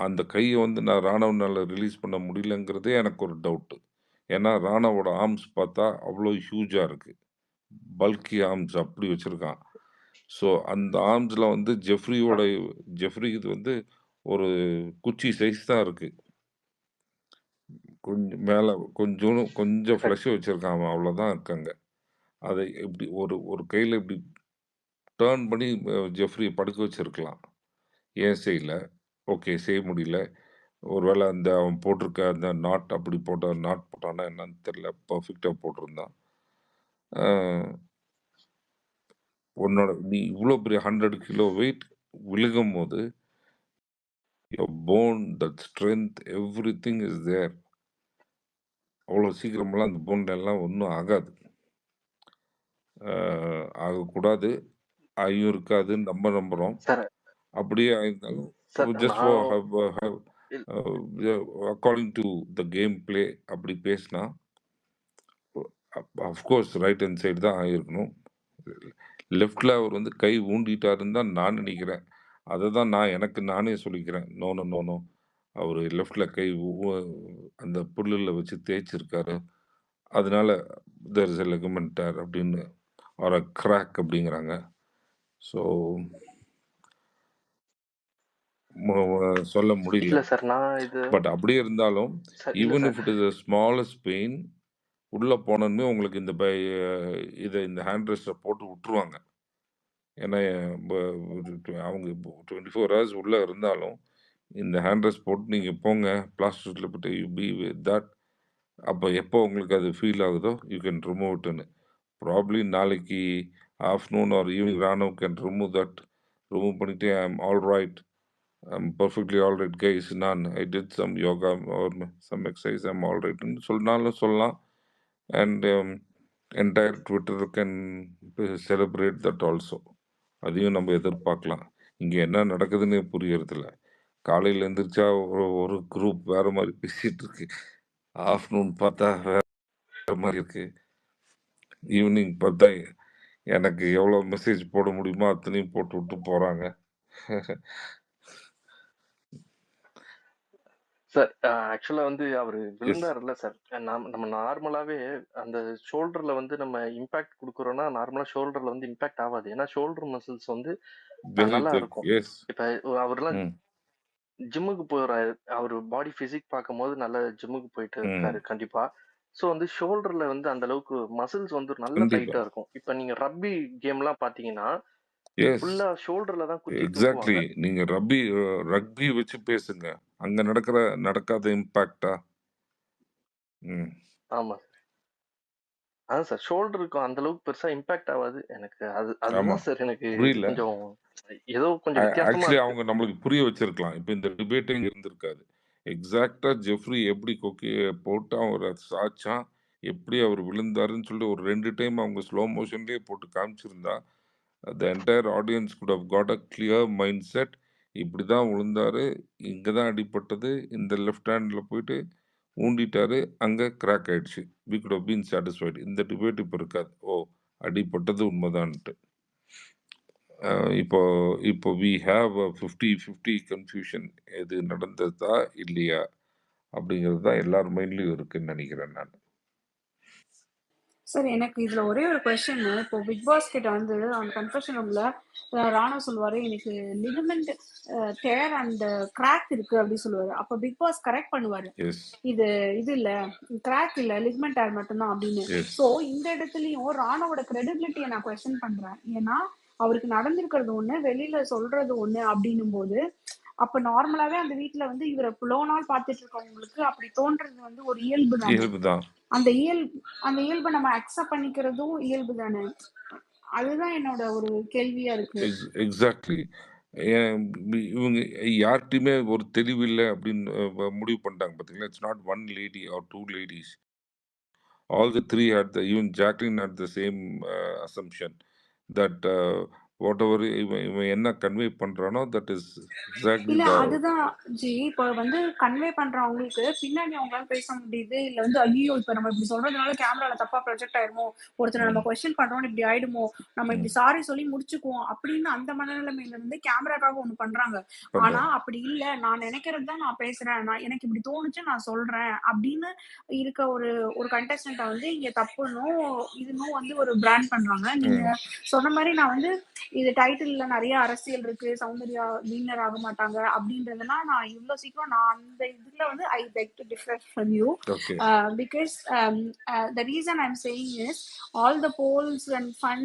அந்த கையை வந்து நான் ராணவ்னால ரிலீஸ் பண்ண முடியலங்கிறதே எனக்கு ஒரு டவுட்டு. ஏன்னா ராணவோட ஆர்ம்ஸ் பார்த்தா அவ்வளோ ஹியூஜாக இருக்குது, பல்கி ஆர்ம்ஸ் அப்படி வச்சுருக்கான். ஸோ அந்த ஆர்ம்ஸில் வந்து ஜெஃப்ரி இது வந்து ஒரு குச்சி சைஸ் தான் இருக்குது. கொஞ்சம் மேலே கொஞ்சம் ஃப்ளஷ் வச்சுருக்கான் அவன், அவ்வளோதான் இருக்காங்க. அதை இப்படி ஒரு கையில் இப்படி டேர்ன் பண்ணி ஜெஃப்ரியை படுக்க வச்சுருக்கலாம். ஏன் செய்யல? ஓகே, செய்ய முடியல. ஒருவேளை அந்த அவன் போட்டிருக்க அந்த நாட் அப்படி நாட் போட்டானா என்னன்னு தெரியல, பர்ஃபெக்டாக போட்டிருந்தான். உன்னோட நீ இவ்வளோ பெரிய 100 கிலோ வெயிட் விழுகும் போது bone, that strength, every thing is there. அவ்வளோ சீக்கிரமெல்லாம் அந்த போன் எல்லாம் ஒன்றும் ஆகாது, ஆகக்கூடாது, ஆகியும் இருக்காதுன்னு நம்ம நம்புகிறோம். சார் அப்படியே ஆயிருந்தாலும் சார் ஜஸ்ட் நான் according to the game play அப்படி பேசினா அஃப்கோர்ஸ் ரைட் ஹேண்ட் சைடு தான் ஆகிருக்கணும். லெஃப்டில் அவர் வந்து கை ஊண்டிட்டாருன்னு தான் நான் நினைக்கிறேன். அதை தான் நான் எனக்கு நானே சொல்லிக்கிறேன். நோ, அவர் லெஃப்டில் கை அந்த புல்லில் வச்சு தேய்ச்சிருக்காரு, அதனால there is a ligament tear அப்படின்னு ஒரு கிராக் அப்படிங்கிறாங்க. ஸோ சொல்ல முடியல. இல்ல சார், நான் இது பட் அப்படியே இருந்தாலும் சார் இல்ல even sir if it is a smallest pain, உள்ளே போனோமே உங்களுக்கு இந்த ஹேண்ட் ரெஸ்ட்டை போட்டு விட்டுருவாங்க. ஏன்னா அவங்க 24 hours உள்ளே இருந்தாலும் இந்த ஹேண்ட் ரெஸ்ட் போட்டு நீங்கள் போங்க, பிளாஸ்டரில் போட்டு யூ பி வித் தட். அப்போ எப்போ உங்களுக்கு அது ஃபீல் ஆகுதோ யூ கேன் ரிமூவ் இட்னு. ப்ராப்ளி நாளைக்கு afternoon or evening Ranav can remove பண்ணிவிட்டு I'm all right, I'm perfectly all right guys, I did some yoga or some exercise, I'm all ரைட்னு சொன்னாலும் சொல்லலாம். And entire Twitter can celebrate that also. அதையும் நம்ம எதிர்பார்க்கலாம். இங்கே என்ன நடக்குதுன்னு புரியறதில்ல. காலையில் எழுந்திரிச்சா ஒரு குரூப் வேற மாதிரி பேசிட்டு இருக்கு, ஆஃப்டர்நூன் பார்த்தா வேற மாதிரி இருக்கு, ஈவினிங் பார்த்தா எனக்கு எவ்வளோ மெசேஜ் போட முடியுமோ அத்தனையும் போட்டு விட்டு போகிறாங்க. சார் ஆக்சுவலா வந்து அவரு விழுந்தாருல்ல சார், நம்ம நார்மலாவே அந்த ஷோல்டர்ல வந்து நம்ம இம்பாக்ட் கொடுக்குறோம்னா நார்மலா ஷோல்டர்ல வந்து இம்பாக்ட் ஆகாது. ஏன்னா ஷோல்டர் மசில்ஸ் வந்து நல்லா இருக்கும். இப்ப அவர்லாம் ஜிம்முக்கு போறாரு, அவரு பாடி பிசிக் பார்க்கும்போது நல்ல ஜிம்முக்கு போயிட்டு இருக்காரு கண்டிப்பா. சோ வந்து ஷோல்டர்ல வந்து அந்த அளவுக்கு மசில்ஸ் வந்து நல்ல டைட்டா இருக்கும். இப்ப நீங்க ரப்பி கேம்லாம் பாத்தீங்கன்னா ஃபுல்லா ஷோல்டர்ல தான் குத்தி எக்ஸாக்ட்லி. தூக்குவாங்க. நீங்க ரக்பி வச்சு பேசுங்க, அங்க நடக்காத இம்பாக்டா? ஆமா சார், அதான் சார் ஷோல்டருக்கு அந்த அளவுக்கு பெருசா இம்பாக்ட் ஆகாது. எனக்கு அதுதான் சார் எனக்கு புரியல. கொஞ்சம் ஏதோ கொஞ்சம் வித்தியாசமா ஆக்சுவலி இருக்கு. அவங்க நம்மளுக்கு புரிய வச்சிருக்கலாம். இப்போ இந்த டிபேட்டே இருந்திருக்காது. எக்ஸாக்டா ஜெஃப்ரி எப்படி கொக்கியை போட்டு அவர் சாச்சான், எப்படி அவர் விழுந்தாருன்னு சொல்லிட்டு ஒரு 2 டைம் அவங்க ஸ்லோ மோஷன்லேயே போட்டு காமிச்சிருந்தா the entire audience could have got a clear mindset. இப்படி தான் விழுந்தாரு, இங்கே தான் அடிப்பட்டது, இந்த லெஃப்ட் ஹேண்டில் போயிட்டு ஊண்டிட்டாரு, அங்கே கிராக் ஆயிடுச்சு, we could have been satisfied. இந்த டிபேட் இப்போ இருக்காது. ஓ, அடிப்பட்டது உண்மைதான்ட்டு. இப்போ we have a 50-50 கன்ஃபியூஷன், எது நடந்ததா இல்லையா அப்படிங்கிறது தான் எல்லார் மைண்ட்லையும் இருக்குன்னு நினைக்கிறேன் நான். சார் எனக்கு இதுல ஒரே ஒரு கொஸ்டின். இப்போ பிக் பாஸ் கிட்ட வந்து அந்த கன்ஃபெஷன் ரூம்ல ராணா சொல்லுவாரு, எனக்கு லிகமெண்ட் டேர் அண்ட் கிராக் இருக்கு அப்படின்னு சொல்லுவாரு. அப்ப பிக் பாஸ் கரெக்ட் பண்ணுவாரு, இது இல்ல கிராக் இல்ல லிகமெண்ட் டேர் மட்டும்தான் அப்படின்னு. சோ இந்த இடத்துலயும் ராணாவோட கிரெடிபிலிட்டியை நான் கொஸ்டின் பண்றேன். ஏன்னா அவருக்கு நடந்திருக்கிறது ஒண்ணு, வெளியில சொல்றது ஒண்ணு அப்படின்னும் போது அப்ப நார்மலாவே அந்த வீட்டுல வந்து இவரை இவ்வளோ நாள் பார்த்துட்டு இருக்கவங்களுக்கு அப்படி தோன்றது வந்து ஒரு இயல்பு தான். அந்த இயல்பை நம்ம அக்செப்ட் பண்ணிக்கிறதும் இயல்பு தானே. அதுதான் என்னோட ஒரு கேள்வியா இருக்கு. எக்ஸாக்ட்லி. இவங்க யார்கிட்டயுமே ஒரு தெளிவில்லை அப்படின்னு முடிவு பண்ணிட்டாங்க பார்த்தீங்களா. It's not one lady or two ladies. All the three had even Jacqueline had the same assumption that whatever இவன் என்ன கன்வே பண்றானோ that is exactly இல்ல the அதுதான் ஜி. இப்போ வந்து கன்வே பண்றவங்களுக்கு பின்னாடி அவங்களால பேச முடியுது. இல்ல வந்து ஐயோ இப்ப நம்ம இப்படி சொல்றதுனால கேமரால தப்பா ப்ரொஜெக்ட் ஆயிருமோ, ஒருத்தரை நம்ம கொஸ்டின் பண்றோம்னு இப்படி ஆயிடுமோ, நம்ம இப்படி சாரி சொல்லி முடிச்சுக்குவோம் அப்படின்னு அந்த மனநிலைமையில இருந்து கேமராக்காக ஒண்ணு பண்றாங்க. ஆனா பண்றாங்க. அப்படி இல்ல, நான் நினைக்கிறது தான் நான் பேசுறேன், நான் எனக்கு இப்படி தோணுச்சு நான் சொல்றேன் அப்படின்னு இருக்க ஒரு ஒரு கண்டஸ்டன்ட்டை வந்து இங்க தப்புன்னும் இதுன்னும் வந்து ஒரு பிராண்ட் பண்றாங்க. நீங்க சொன்ன மாதிரி நான் வந்து இது டைட்டில்ல நிறைய அரசியல் இருக்கு, சௌந்தர்யா வின்னர் ஆக மாட்டாங்க அப்படின்றதெல்லாம் நான் இவ்வளவு சீக்கிரம் நான் அந்த இதுல வந்து I beg to differ from you Okay. Because the reason I'm saying is all the polls and fun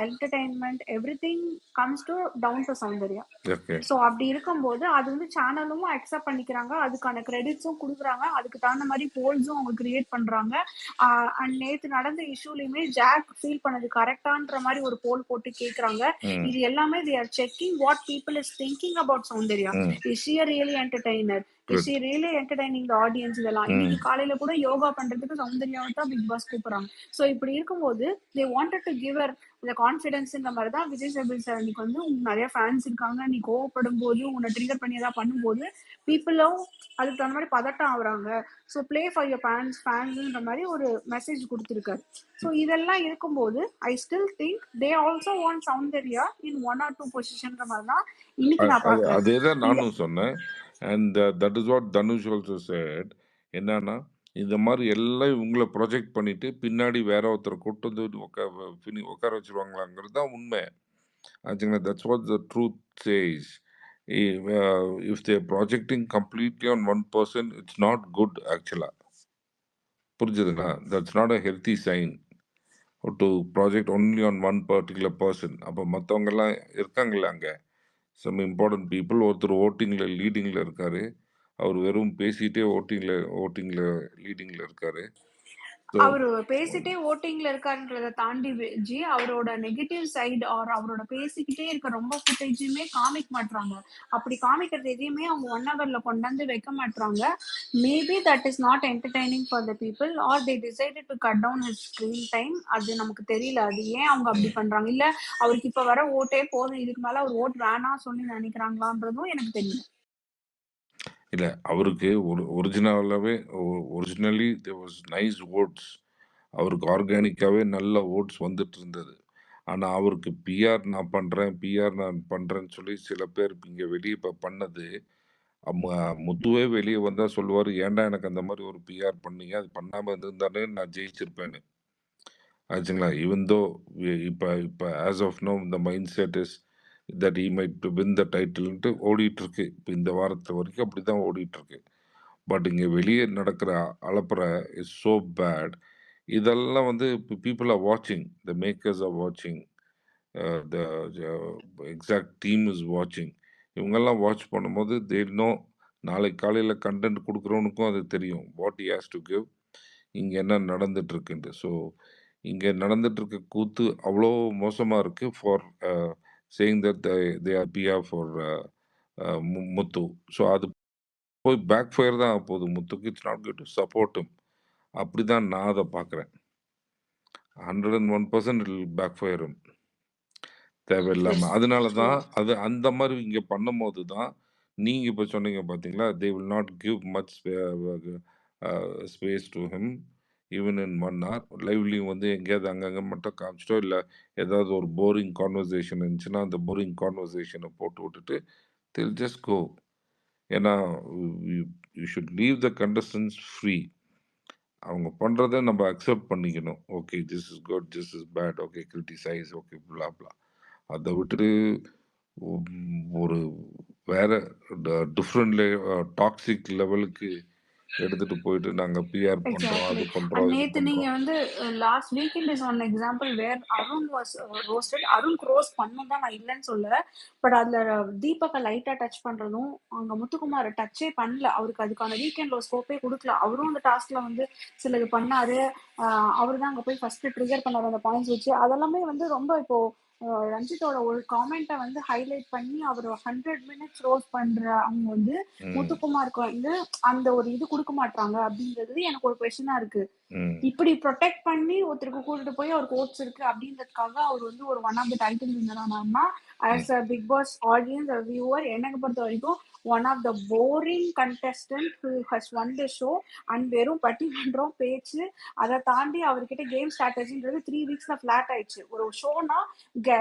entertainment everything comes to down to Soundarya. Okay. So அப்படி இருக்கும்போது அது வந்து சேனலும் அக்செப்ட் பண்ணிக்கிறாங்க, அதுக்கான கிரெடிட்ஸும் கொடுக்குறாங்க, அதுக்கு தகுந்த மாதிரி போல்ஸும் அவங்க கிரியேட் பண்றாங்க. அண்ட் நேத்து நடந்த இஷ்யூலையுமே ஜாக் ஃபீல் பண்ணது கரெக்டான்ற மாதிரி ஒரு போல் போட்டு கேக்குறாங்க. இது எல்லாமே they are checking what people is thinking about Soundarya. is she a really entertainer? is she really entertaining the audience? இதெல்லாம் இன்னைக்கு காலையில கூட யோகா பண்றதுக்கு சௌந்தர்யாவை தான் பிக் பாஸ் கூப்பிடுறாங்க. ஸோ இப்படி இருக்கும்போது they wanted to give her the confidence இந்த மாதிரி தான் விஜய் சேதுபதி சார் இன்னைக்கு வந்து உங்களுக்கு நிறைய ஃபேன்ஸ் இருக்காங்க, நீ கோவப்படும் போது உன்னை ட்ரிகர் பண்ணி ஏதாவது பண்ணும்போது பீப்புளும் அதுக்கு தகுந்த மாதிரி பதட்டம் ஆகுறாங்க. ஸோ பிளே ஃபார் யுவர் ஃபேன்ஸ்ன்ற மாதிரி ஒரு மெசேஜ் கொடுத்துருக்காரு. ஸோ இதெல்லாம் இருக்கும்போது I still think they also want Soundarya in 1 or 2 பொசிஷன்ற மாதிரி தான் இன்னைக்கு நான் பாக்குறேன். அதே தான் நானும் சொன்னேன். And that is what Dhanush also said. என்னன்னா இந்த மாதிரி எல்லாம் இவங்களை ப்ரொஜெக்ட் பண்ணிட்டு பின்னாடி வேற ஒருத்தரை கூட்டு வந்து உட்கார வச்சிருவாங்களாங்கிறது தான் உண்மை ஆச்சுங்களா. That's what the truth says. If they're projecting completely on one person, it's not good actually. புரிஞ்சுதுங்களா? That's not a healthy sign to project only on one particular person. அப்போ மற்றவங்கெல்லாம் இருக்காங்களே அங்கே சம் இம்பார்ட்டன்ட் பீப்புள். ஒருத்தர் ஓட்டிங்கில் லீடிங்கில் இருக்காரு, அவர் வெறும் பேசிட்டே ஓட்டிங்கில் லீடிங்கில் இருக்காரு. அவரு பேசிட்டே ஓட்டிங்ல இருக்காருன்றத தாண்டி ஜி அவரோட நெகட்டிவ் சைடு ஆர் அவரோட பேசிக்கிட்டே இருக்க ரொம்ப ஃபுட்டேஜுமே காமிக்க மாட்டாங்க. அப்படி காமிக்கிறது எதையுமே அவங்க 1 hourல கொண்டாந்து வைக்க மாட்டாங்க. Maybe that is not entertaining for the people or they decided to cut down his screen time. அது நமக்கு தெரியல, அது ஏன் அவங்க அப்படி பண்றாங்க. இல்ல அவருக்கு இப்ப வர ஓட்டே போதும், இதுக்கு மேல அவர் ஓட் வேணாம் சொல்லி நினைக்கிறாங்களான்றதும் எனக்கு தெரியல. இல்லை, அவருக்கு originally there was nice votes. அவருக்கு ஆர்கானிக்காகவே நல்ல ஓட்ஸ் வந்துட்டு இருந்தது. ஆனால் அவருக்கு பிஆர் நான் பண்ணுறேன்னு சொல்லி சில பேர் இங்கே வெளியே இப்போ பண்ணது. முத்துவே வெளியே வந்தால் சொல்லுவார், ஏன்டா எனக்கு அந்த மாதிரி ஒரு பிஆர் பண்ணீங்க, அது பண்ணாமல் இருந்திருந்தானே நான் ஜெயிச்சிருப்பேன்னு ஆச்சுங்களா. ஈவன் தோ இப்போ ஆஸ் ஆஃப் நோ இந்த mind set is that he might win the டைட்டில்ன்ட்டு ஓடிட்டுருக்கு. இப்போ இந்த வாரத்து வரைக்கும் அப்படி தான் ஓடிட்டுருக்கு. பட் இங்கே வெளியே நடக்கிற அலப்பறை இஸ் ஸோ பேட். இதெல்லாம் வந்து இப்போ பீப்புள் ஆர் வாட்சிங், த மேக்கர்ஸ் ஆர் வாட்சிங், த எக்ஸாக்ட் டீம் இஸ் வாட்சிங். இவங்கெல்லாம் வாட்ச் பண்ணும்போது தே நோ நாளைக்கு காலையில் கண்டென்ட் கொடுக்குறவனுக்கும் அது தெரியும் what he has to give, இங்கே என்ன நடந்துட்டுருக்குன்ட்டு. ஸோ இங்கே நடந்துட்டுருக்க கூத்து அவ்வளோ மோசமாக இருக்குது for saying that they are PR for Muthu. So அது போய் பேக் ஃபயர் தான் போகுது முத்துக்கு. It's not good to support him. அப்படி தான் நான் அதை பார்க்குறேன். 101% it will backfire him தேவையில்லாமல். அதனால தான் அது அந்த மாதிரி இங்கே பண்ணும்போது தான் நீங்கள் இப்போ சொன்னீங்க பார்த்தீங்களா, they will not give much space to him even in 1 hour. லைவ்லையும் வந்து எங்கேயாவது அங்கங்கே மட்டும் காமிச்சிட்டோ இல்லை ஏதாவது ஒரு போரிங் கான்வர்சேஷன் இருந்துச்சுன்னா அந்த போரிங் கான்வர்சேஷனை போட்டு விட்டுட்டு they'll just go. ஏன்னா you should leave the contestants free. அவங்க பண்ணுறதை நம்ம அக்செப்ட் பண்ணிக்கணும். Okay this is good, this is bad, okay criticize, okay blah blah. அதை விட்டுட்டு ஒரு வேற டிஃப்ரெண்ட் டாக்ஸிக் லெவலுக்கு எடுத்துட்டு போயிட்டு நாங்க பிஆர் பண்றோம், அது பண்றோம், இது நேத்து நீங்க பண்றோம். வந்து last weekend is one example where Arun was roasted. Arun roast பண்ணதான் நான் இல்லைன்னு சொல்ல, பட் அதுல தீபக்கை லைட்டா டச் பண்றதும் அங்க முத்துக்குமார் டச்சே பண்ணல. அவருக்கு அதுக்கான வீக்கெண்ட்ல ஒரு ஸ்கோப்பே கொடுக்கல. அவரும் அந்த டாஸ்க்ல வந்து சிலது பண்ணாரு. அவரு தான் அங்க போய் ஃபர்ஸ்ட் ட்ரிகர் பண்ணாரு அந்த பாயிண்ட்ஸ் வச்சு. அதெல்லாமே வந்து ரொம்ப இப்போ ரஞ்சித்தோட ஒரு காமெண்ட்டை வந்து ஹைலைட் பண்ணி அவர் 100 மினிட்ஸ் ரோஸ் பண்ற அவங்க வந்து ம் முத்துக்குமாருக்கு வந்து அந்த ஒரு இது கொடுக்க மாட்டாங்க அப்படின்றது எனக்கு ஒரு கொஸ்டினா இருக்கு. ம் இப்படி ப்ரொடெக்ட் பண்ணி ஒருத்தருக்கு கூட்டிட்டு போய் அவருக்கு ஓட்ஸ் இருக்கு அப்படின்றதுக்காக அவர் வந்து ஒரு one of the title winner ஆனார்னா as a big boss audience viewer எனக்கு பொறுத்த வரைக்கும் one of the boring contestant who has won the show and வெறும் பட்டிமன்றம் பேச்சு அதை தாண்டி அவர்கிட்ட கேம் ஸ்ட்ராட்டஜின்றது 3 வீக்ஸ்ல ஃபிளாட் ஆயிடுச்சு. ஒரு ஷோனா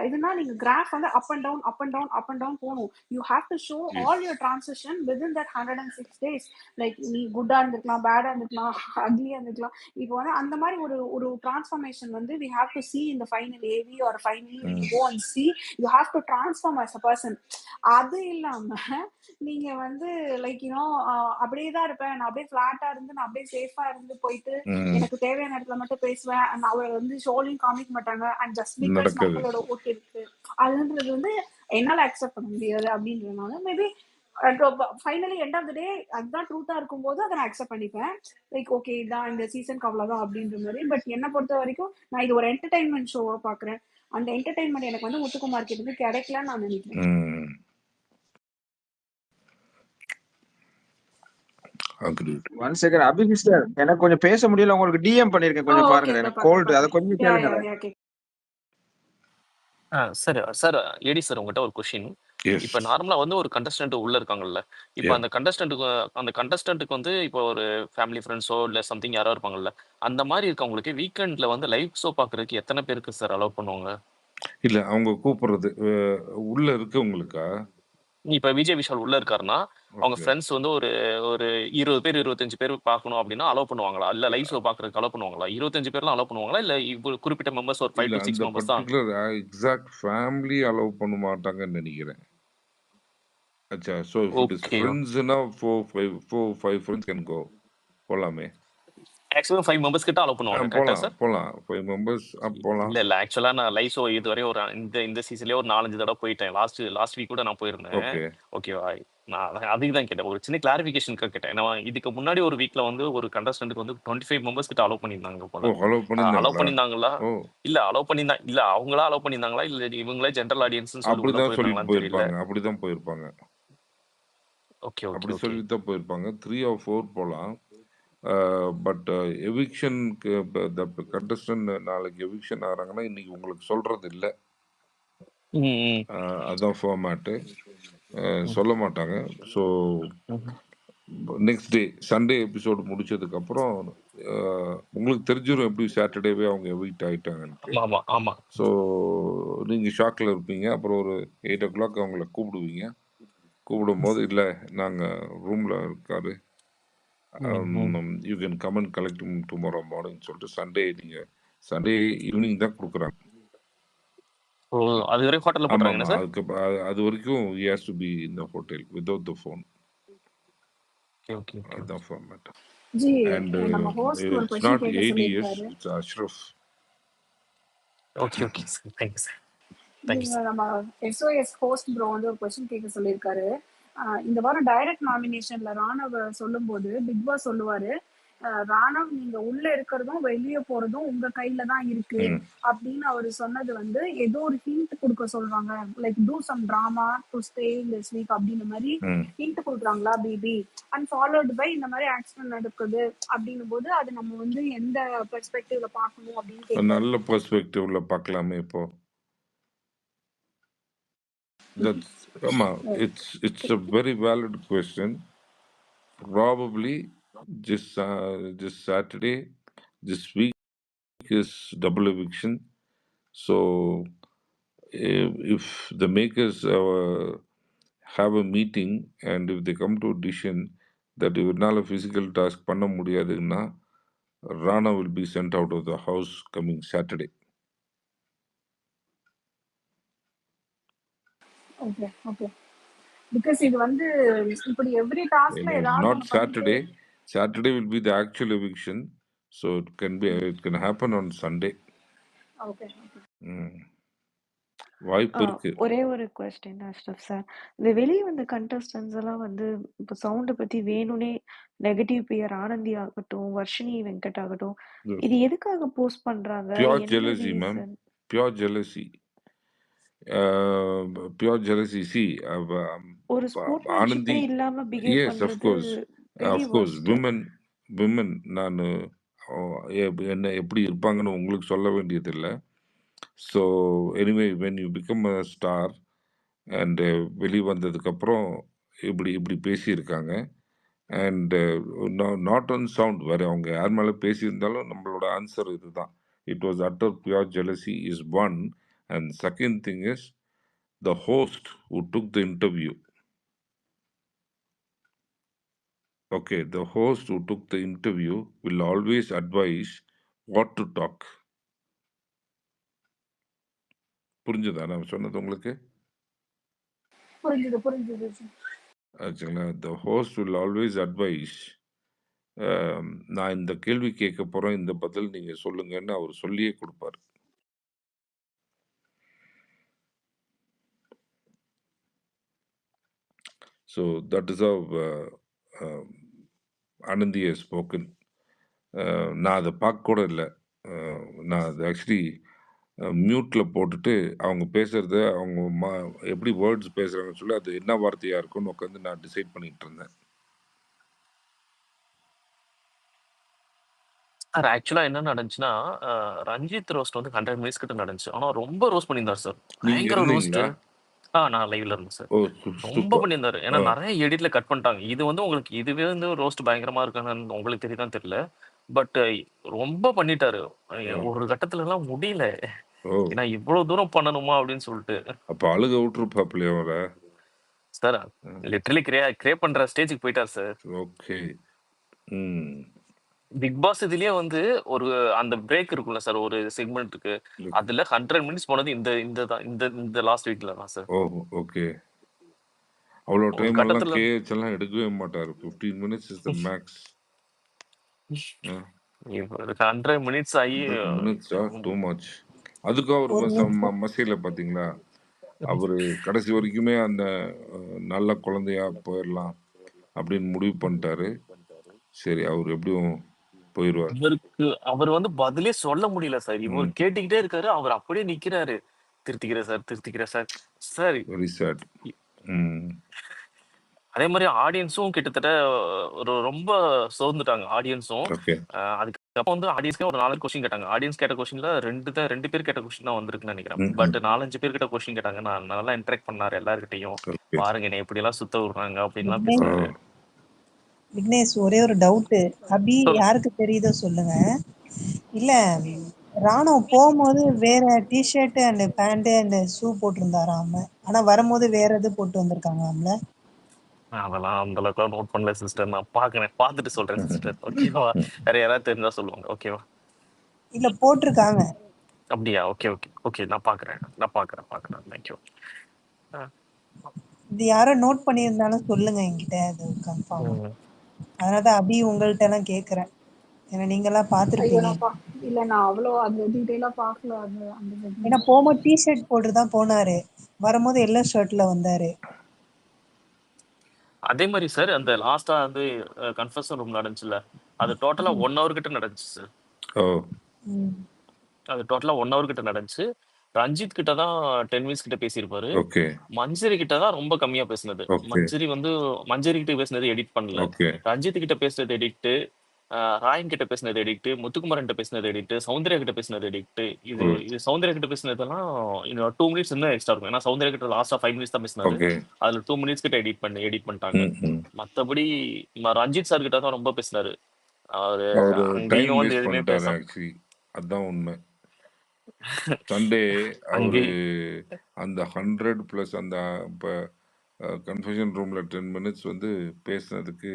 இதுனா நீங்க கிராஃப் வந்து up and down up and down up and down போகணும். You have to show all your transition within that 106 days. Like நீ குட்டா இருந்துக்கலாம், பேடா இருந்துக்கலாம், அக்லியா இருந்துக்கலாம். இப்போ வந்து அந்த மாதிரி ஒரு ஒரு டிரான்ஸ்ஃபர்மேஷன் வந்து we have to see in the final AV or finally when you ம் go and see you have to transform as a person. அது இல்லாம நீங்க வந்து லைக் யூனோ அப்படியே தான் இருப்பேன், நான் அப்படியே ஃபிளாட்டா இருந்து நான் அப்படியே சேஃபா இருந்து போயிட்டு ம் எனக்கு தேவையான இடத்துல மட்டும் பேசுவேன் and அவரை வந்து ஷோலையும் காமிக்க மாட்டாங்க அண்ட் ஜஸ்ட் பிகாஸ் நடக்குது. மக்களோட ஓட்டு இருக்கு அதுன்றது வந்து என்னால அக்செப்ட் பண்ண முடியாது அப்படின்றதுனால maybe finally end of the day அதுதான் ட்ரூத்தா இருக்கும்போது அதை நான் அக்செப்ட் பண்ணிப்பேன். லைக் ஓகே இதான் இந்த சீசனுக்கு அவ்வளவுதான் அப்படின்ற மாதிரி. பட் என்னை பொறுத்த வரைக்கும் நான் இது ஒரு என்டர்டைன்மெண்ட் ஷோவா பாக்குறேன். அந்த என்டர்டைன்மெண்ட் எனக்கு வந்து முத்துக்குமார் கிட்ட இருந்து கிடைக்கலன்னு நான் நினைக்கிறேன். ம் அக்ரீட். ஒன் செகண்ட் அபி சிஸ்டர், எனக்கு கொஞ்சம் பேச முடியல, உங்களுக்கு டிஎம் பண்ணிருக்கேன், கொஞ்சம் ஓகே பாருங்க. இந்த எனக்கு பாக்குறேன் கோல்டு, அதை பாக்குறேன். கொஞ்சம் யா கேளுங்க. யா யா கே சார் சார் ஏடி சார் உங்ககிட்ட ஒரு கொஷின். எஸ் இப்போ நார்மலாக வந்து ஒரு கண்டஸ்டன்ட் உள்ள இருக்காங்கல்ல, இப்போ யா அந்த கண்டஸ்டன்ட்டுக்கு வந்து இப்போ ஒரு ஃபேமிலி ஃப்ரெண்ட்ஸோ இல்லை சம்திங் யாரோ இருப்பாங்கல்ல, அந்த மாதிரி இருக்கவங்களுக்கு வீக்கெண்ட்ல வந்து லைவ் ஷோ பார்க்கறதுக்கு எத்தனை பேருக்கு சார் அலோவ் பண்ணுவாங்க? இல்ல அவங்க கூப்பிடுறது உள்ள இருக்கவங்களுக்கா? இப்போ விஜய் விஷால் உள்ள இருக்காருன்னா அவங்க ஓகே ஃப்ரெண்ட்ஸ் வந்து ஒரு ஒரு 20 பேர் 25 பேர் பார்க்கணும் அப்படின்னா அலோவ் பண்ணுவாங்களா? இல்லை லைவ் ஷோ பார்க்கறதுக்கு அலோவ் பண்ணுவாங்களா? 25 பேர்லாம் அலோவ் பண்ணுவாங்களா? இல்லை இப்போ குறிப்பிட்ட மெம்பர்ஸ் ஒரு 5 இல்ல to 6 அந்த மெம்பர்ஸ் தான்? பர்டிகுலர் எக்ஸாக்ட் ஃபேமிலி அலோவ் பண்ண மாட்டாங்கன்னு நினைக்கிறேன். அச்சா so if it is okay, ஃப்ரெண்ட்ஸ்னா 4-5 ஃப்ரெண்ட்ஸ் கேன் கோ. போலாமே. மேக்ஸிமம் 5 மெம்பர்ஸ் கிட்ட அலோவ் பண்ணுவாங்க, கரெக்டா சார்? போலாம் 5 மெம்பர்ஸ் போலாம். இல்ல ஆக்சுவலா நான் லைவ் ஷோ இதுவரை ஒரு இந்த சீசன்லயே ஒரு 4-5 தடவை போயிட்டேன். லாஸ்ட் வீக் கூட நான் போயிருந்தேன். ஓகே ஓகேவா? நான் அதுக்கு தான் கேட்டேன், ஒரு சின்ன கிளாரிஃபிகேஷனுக்காக கேட்டேன். நான் இதுக்கு முன்னாடி ஒரு வீக்ல வந்து ஒரு கண்டஸ்டன்ட்டுக்கு வந்து 25 மெம்பர்ஸ் கிட்ட அலோவ் பண்ணியிருந்தாங்க போல. அலோவ் அலோவ் பண்ணியிருந்தாங்களா? பண்ணியிருந்தாங்களா? இல்ல அலோவ் பண்ணியிருந்தாங்க, இல்ல அவங்களா அலோவ் பண்ணியிருந்தாங்களா, இல்ல இவங்களே ஜென்ரல் ஆடியன்ஸ்னு சொல்லி உள்ள அப்படிதான் சொல்லிட்டு போயிருந்தாங்களான்னு தெரியல. போயிருப்பாங்க. அப்படிதான் போயிருப்பாங்க. ஓகே ஓகே அப்படி ஓகே சொல்லி தான் போயிருப்பாங்க. 3 or 4 போலாம். பட் எவிக்ஷனுக்கு கண்டஸ்டன்ட் நாளைக்கு எவிக்ஷன் ஆகிறாங்கன்னா இன்னைக்கு உங்களுக்கு சொல்றது இல்லை. ம் அதான் ஃபார்மேட்டு. சொல்ல மாட்டாங்க. So next day Sunday episode முடிச்சதுக்கப்புறம் உங்களுக்கு தெரிஞ்சிடும் எப்படி சாட்டர்டேவே அவங்க எவிக்ட் ஆகிட்டாங்கன்ட்டு. ஆமா ஆமா. ஸோ நீங்கள் ஷாக்கில் இருப்பீங்க. அப்புறம் ஒரு 8 o'clock அவங்கள கூப்பிடுவீங்க. கூப்பிடும்போது இல்லை நாங்கள் ரூமில் இருக்காரு, you can come and collect tomorrow morning சொல்லிட்டு சண்டே ஈவினிங் தான் கொடுக்குறாங்க. ஓ, அது வரை ஹோட்டல்ல ஆமாம் போட்டுறாங்க சார்? அது வரைக்கும் he has to be in the hotel without the phone. Okay okay okay. அதுதான் ஃபார்மேட். ஜி அண்ட் நம்ம ஹோஸ்ட் ஒரு இட்ஸ் கொஸ்டின் நாட் கேட்க ADS, சொல்லியிருக்காரு. It's Ashraf. Okay okay sir, thank you sir, thank you நீங்க சார். நம்ம எஸ்ஓஎஸ் ஹோஸ்ட் ப்ரோ வந்து ஒரு question கேட்க சொல்லியிருக்காரு. இந்த வாரம் டைரக்ட் நாமினேஷன்ல ராணவ் சொல்லும்போது பிக் பாஸ் சொல்லுவாரு, ராணவ் நீங்க உள்ள இருக்கிறதும் வெளியே போறதும் உங்க கையில தான் இருக்கு அப்படின்னு அவர் சொன்னது வந்து ஏதோ ஒரு ஹிண்ட் கொடுக்க சொல்றாங்க. Like do some drama to stay in this week அப்படின்ற மாதிரி ஹிண்ட் கொடுக்குறாங்களா பிபி அண்ட் ஃபாலோட் பை இந்த மாதிரி ஆக்சிடென்ட் நடக்குது அப்படின்னும் போது அது நம்ம வந்து எந்த பெர்ஸ்பெக்டிவ்ல பார்க்கணும் அப்படின்னு கேட்க. நல்ல பெர்ஸ்பெக்டிவ்ல பார்க்கலாமே இப்போ. ஆமாம், it's a very valid question. Probably this Saturday, this week is double eviction. So if the makers have a meeting and if they come to a decision that இவனால physical task பண்ண முடியாதுன்னா Rana will be sent out of the house coming Saturday. Okay okay. Because இது வந்து இப்படி every டாஸ்க்ல ஏதாவது Not ஒன்று பண்ணிட்டு Saturday will be the actual eviction. So it can happen on Sunday. Okay. வாய்ப்பு இருக்கு. ஒரே ஒரு கொஸ்டின் அஷ்ரஃப் சார், இந்த வெளியே வந்த கண்டஸ்டன்ஸ் எல்லாம் வந்து இப்போ சவுண்டை பத்தி வேணும்னே நெகட்டிவ் பியர் ஆனந்தி ஆகட்டும், வர்ஷினி வெங்கட் ஆகட்டும், இது எதுக்காக போஸ்ட் பண்றாங்க? Pure என்ன jealousy, ma'am. Reason? Pure jealousy. Pure jealousy C ஒரு ஸ்போர்ட்மேன்ஷிப்பே ஆனந்தி இல்லாம பிஹேவ் எஸ் பண்றது வெரி அஃப்கோர்ஸ் worst. விமன் நான் என்ன எப்படி இருப்பாங்கன்னு உங்களுக்கு சொல்ல வேண்டியதில்லை. So anyway when you become a star and வெளியே வந்ததுக்கப்புறம் இப்படி இப்படி பேசியிருக்காங்க. அண்ட் நாட் ஆன் சவுண்ட் வேறு அவங்க யார் மேலே பேசியிருந்தாலும் நம்மளோட ஆன்சர் இதுதான். It was utter pure jealousy is one. And second thing is the host who took the interview. Okay, the host who took the interview will always advise what to talk. புரிஞ்சுதா நான் சொன்னது உங்களுக்கு? புரிஞ்சுது ஆச்சுங்களா? The host will always advice நான் இந்த கேள்வி கேட்க போகிறேன், இந்த பதில் நீங்கள் சொல்லுங்கன்னு அவர் சொல்லியே கொடுப்பார். So that is how Anandhi has spoken. நான் அதை பார்க்க கூட இல்லை. நான் அது ஆக்சுவலி மியூட்டில் போட்டுட்டு அவங்க பேசுகிறத அவங்க எப்படி வேர்ட்ஸ் பேசுகிறாங்கன்னு சொல்லி அது என்ன வார்த்தையாக இருக்குன்னு உட்காந்து நான் டிசைட் பண்ணிகிட்டு இருந்தேன். சார் ஆக்சுவலா என்ன நடந்துச்சுன்னா, ரஞ்சித் ரோஸ்ட் வந்து 100 மினிட்ஸ் கிட்ட நடந்துச்சு. ஆனா ரொம்ப ரோஸ்ட் பண்ணியிருந்தார் சார். நீங்கள் பயங்கர ரோஸ்ட். இருந்தீங்களா? நான் லைவ்ல இருந்தேன் சார். ஓ ரொம்ப சூப்பர். பண்ணியிருந்தாரு. ஏன்னா நிறைய எடிட்ல கட் பண்ணிட்டாங்க. இது வந்து உங்களுக்கு இதுவே வந்து ரோஸ்ட் பயங்கரமா இருக்கான்னு உங்களுக்கு தெரியுதான்னு தெரியல. பட் ரொம்ப பண்ணிட்டாரு. ஒரு கட்டத்துல எல்லாம் முடியல. ஓ ஏன்னா இவ்வளவு தூரம் பண்ணணுமா அப்படின்னு சொல்லிட்டு. அப்போ அழுக விட்டுருப்பாப்லையே அவரை. சார் லிட்டரலி கிரே பண்ற ஸ்டேஜுக்கு போயிட்டார் சார். ஓகே. பிக் பாஸ் இதுலயே வந்து ஒரு அந்த பிரேக் இருக்குல்ல சார், ஒரு செக்மெண்ட்டுக்கு அதுல 100 மினிட்ஸ் போனது இந்த இந்த தான் இந்த இந்த லாஸ்ட் வீக்ல தான் சார். ஓ ஓகே. அவ்வளோ ஒரு டைம் எல்லாம் கட்டத்துல கேஹெச் எல்லாம் எடுக்கவே மாட்டார். 15 minutes is the max. 100 minutes ஆகி மினிட்ஸா டூ மச். அதுக்கும் ஒரு அவர் நிமிஷம் மசையில பார்த்தீங்களா, அவர் கடைசி வரைக்குமே அந்த நல்ல குழந்தையா போயிடலாம் அப்படின்னு முடிவு பண்ணிட்டாரு. சரி அவர் எப்படியும் போயிடுவார். அவர் வந்து பதிலே சொல்ல முடியல சார். இவர் கேட்டுக்கிட்டே இருக்காரு, அவர் அப்படியே நிக்கிறாரு. திருத்திக்கிறேன் சார் சார். Very sad. அதே மாதிரி ஆடியன்ஸும் கிட்டத்தட்ட ஒரு ரொம்ப சோர்ந்துட்டாங்க ஆடியன்ஸும். ஓகே. அதுக்கப்புறம் வந்து ஆடியன்ஸ்க்கே ஒரு 4 கொஸ்டின் கேட்டாங்க. ஆடியன்ஸ் கேட்ட கொஸ்டின்ல 2 பேர் கேட்ட கொஸ்டின் தான் வந்திருக்குன்னு நினைக்கிறேன். பட் 4-5 பேர் கிட்ட கொஸ்டின் கேட்டாங்க. நான் நல்லா இன்டராக்ட் பண்ணாரு எல்லாருக்கிட்டையும். ஓகே. பாருங்க என்னை இப்படி எல்லாம் சுத்த விடுறாங்க அப்படின்லாம் விக்னேஷ் பேசுறாரு. விக்னேஷ் ஒரே ஒரு டவுட்டு. அபி சொல்லுங்க. யாருக்கு தெரியுதோ சொல்லுங்க. இல்ல ராணுவ போகும்போது வேற T-shirt and pant and shoe போட்டிருந்தாராம. ஆனா வரும்போது வேற எது போட்டு வந்திருக்காங்களாம்ல. அதெல்லாம் அந்த அளவுக்கு நோட் பண்ணல சிஸ்டர். நான் பார்த்துட்டு சொல்றேன் சிஸ்டர். ஓகேவா? வேற யாராவது தெரிஞ்சா சொல்லுவாங்க. ஓகேவா? இல்ல போட்டிருக்காங்க. அப்படியா? Okay okay okay. நான் பாக்குறேன். தேங்க்யூ. இது யாரோ நோட் பண்ணியிருந்தாலும் சொல்லுங்க என்கிட்ட, அது கன்ஃபார்மா. அதனாலதான் அபி உங்கள்ட்ட எல்லாம் கேக்குறேன். ஏன்னா நீங்க எல்லாம் பாத்துருப்பீங்க. இல்ல நான் அவ்வளோ அந்த டீடைலா பார்க்கல. அது அந்த ஏன்னா போகும்போது டிஷர்ட் போட்டுதான் போனாரு, வரும்போது எல்லோ ஷர்ட்ல வந்தாரு. அதே மாதிரி சார் அந்த லாஸ்டா வந்து கன்ஃபெஷன் ரூம் நடந்துச்சுல, அது டோட்டலா 1 hour கிட்ட நடந்துச்சு சார். ஓ அது டோட்டலா 1 hour கிட்ட நடந்துச்சு. ரஞ்சித் கிட்ட தான் 10 மினிட்ஸ் கிட்ட பேசியிருப்பாரு. ஓகே. மஞ்சரி கிட்ட தான் ரொம்ப கம்மியா பேசினது. ஓகே. மஞ்சரி கிட்ட பேசினது எடிட் பண்ணல. ஓகே. ரஞ்சித் கிட்ட பேசினது எடிக்ட், ராயன் கிட்ட பேசினது எடிக்ட், முத்துக்குமாரன் கிட்ட பேசினது எடிக்ட், சௌந்தர்யா கிட்ட பேசினது எடிக்ட். இது சௌந்தர்யா கிட்ட பேசினதெல்லாம் இன்னும் 2 மினிட்ஸ் இன்னும் எக்ஸ்ட்ரா இருக்கும். ஏன்னா சௌந்தர்யா கிட்ட லாஸ்டா 5 மினிட்ஸ் தான் பேசினாரு. ஓகே. அதுல 2 மினிட்ஸ் கிட்ட எடிட் பண்ணிட்டாங்க. மத்தபடி ரஞ்சித் சார் கிட்ட தான் ரொம்ப பேசினாரு. அவரு அவரு டைம் அங்கேயும் வந்து வேஸ்ட் எதுவுமே பண்ணிட்டாரு. பேச ஆக்சுவலி அதான் உண்மை. சண்டே அவரு அங்கே அந்த 100 ப்ளஸ் அந்த இப்போ கன்ஃபெஷன் ரூமில் 10 மினிட்ஸ் வந்து பேசுனதுக்கு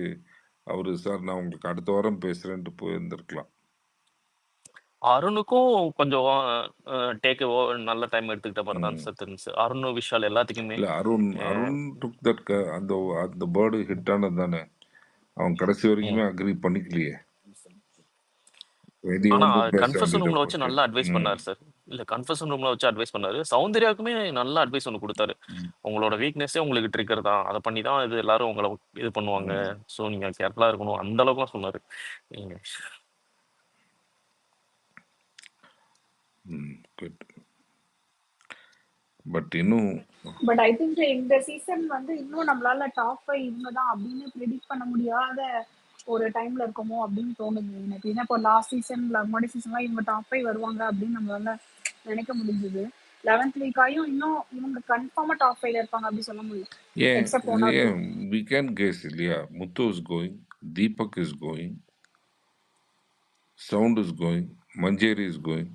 அவரு சார் நான் உங்களுக்கு அடுத்த வாரம் பேசுகிறேன்ட்டு போயிருந்துருக்கலாம். அருணுக்கும் கொஞ்சம் டேக் நல்ல டைம் எடுத்துக்கிட்ட மாதிரி தான் சார் தெரிஞ்சு. அருண் விஷால் எல்லாத்துக்குமே இல்லை அருண் டுக் தட் அந்த பேர்டு ஹிட் ஆனது தானே. அவன் கடைசி வரைக்குமே அக்ரி பண்ணிக்கலையே. வெளியே ஆனா வந்து பேச கன்ஃபெஷன் வேண்டியதா ரூம்ல வச்சு போச்சு. நல்லா அட்வைஸ் பண்ணாரு சார். இல்ல கன்ஃபெஷன் ரூம்ல வச்சு அட்வைஸ் பண்ணாரு. சௌந்தர்யாவுக்குமே நல்ல அட்வைஸ் ஒன்று கொடுத்தாரு. உங்களோட வீக்னஸே உங்களுக்கு ட்ரிகர் தான், அதை பண்ணி தான் இது எல்லாரும் உங்களை இது பண்ணுவாங்க. ஸோ நீங்க கேர்ஃபுல்லா இருக்கணும், அந்த அளவுக்குலாம் சொன்னாரு. குட். பட் இன்னும் பட் ஐ திங்க் இந்த சீசன் வந்து இன்னும் நம்மளால டாப் 5 இவங்க தான் அப்படின்னு ப்ரெடிக்ட் பண்ண முடியாத ஒரு டைம்ல இருக்கோமோ அப்படின்னு தோணுது எனக்கு. ஏன்னா இப்போ லாஸ்ட் சீசன்ல முன்னாடி சீசன்லாம் இவங்க டாப் 5 வருவாங்க அப்படின்னு நம்மளால நினைக்க முடிஞ்சது. 11th வீக்காயும் இன்னும் இவங்க கன்ஃபார்மா டாப் 5 இருப்பாங்க அப்படி சொல்ல முடியல. ஏன் except one or two. we can guess இல்லையா? Muthu is going, Deepak is going, sound is going, Manjari is going.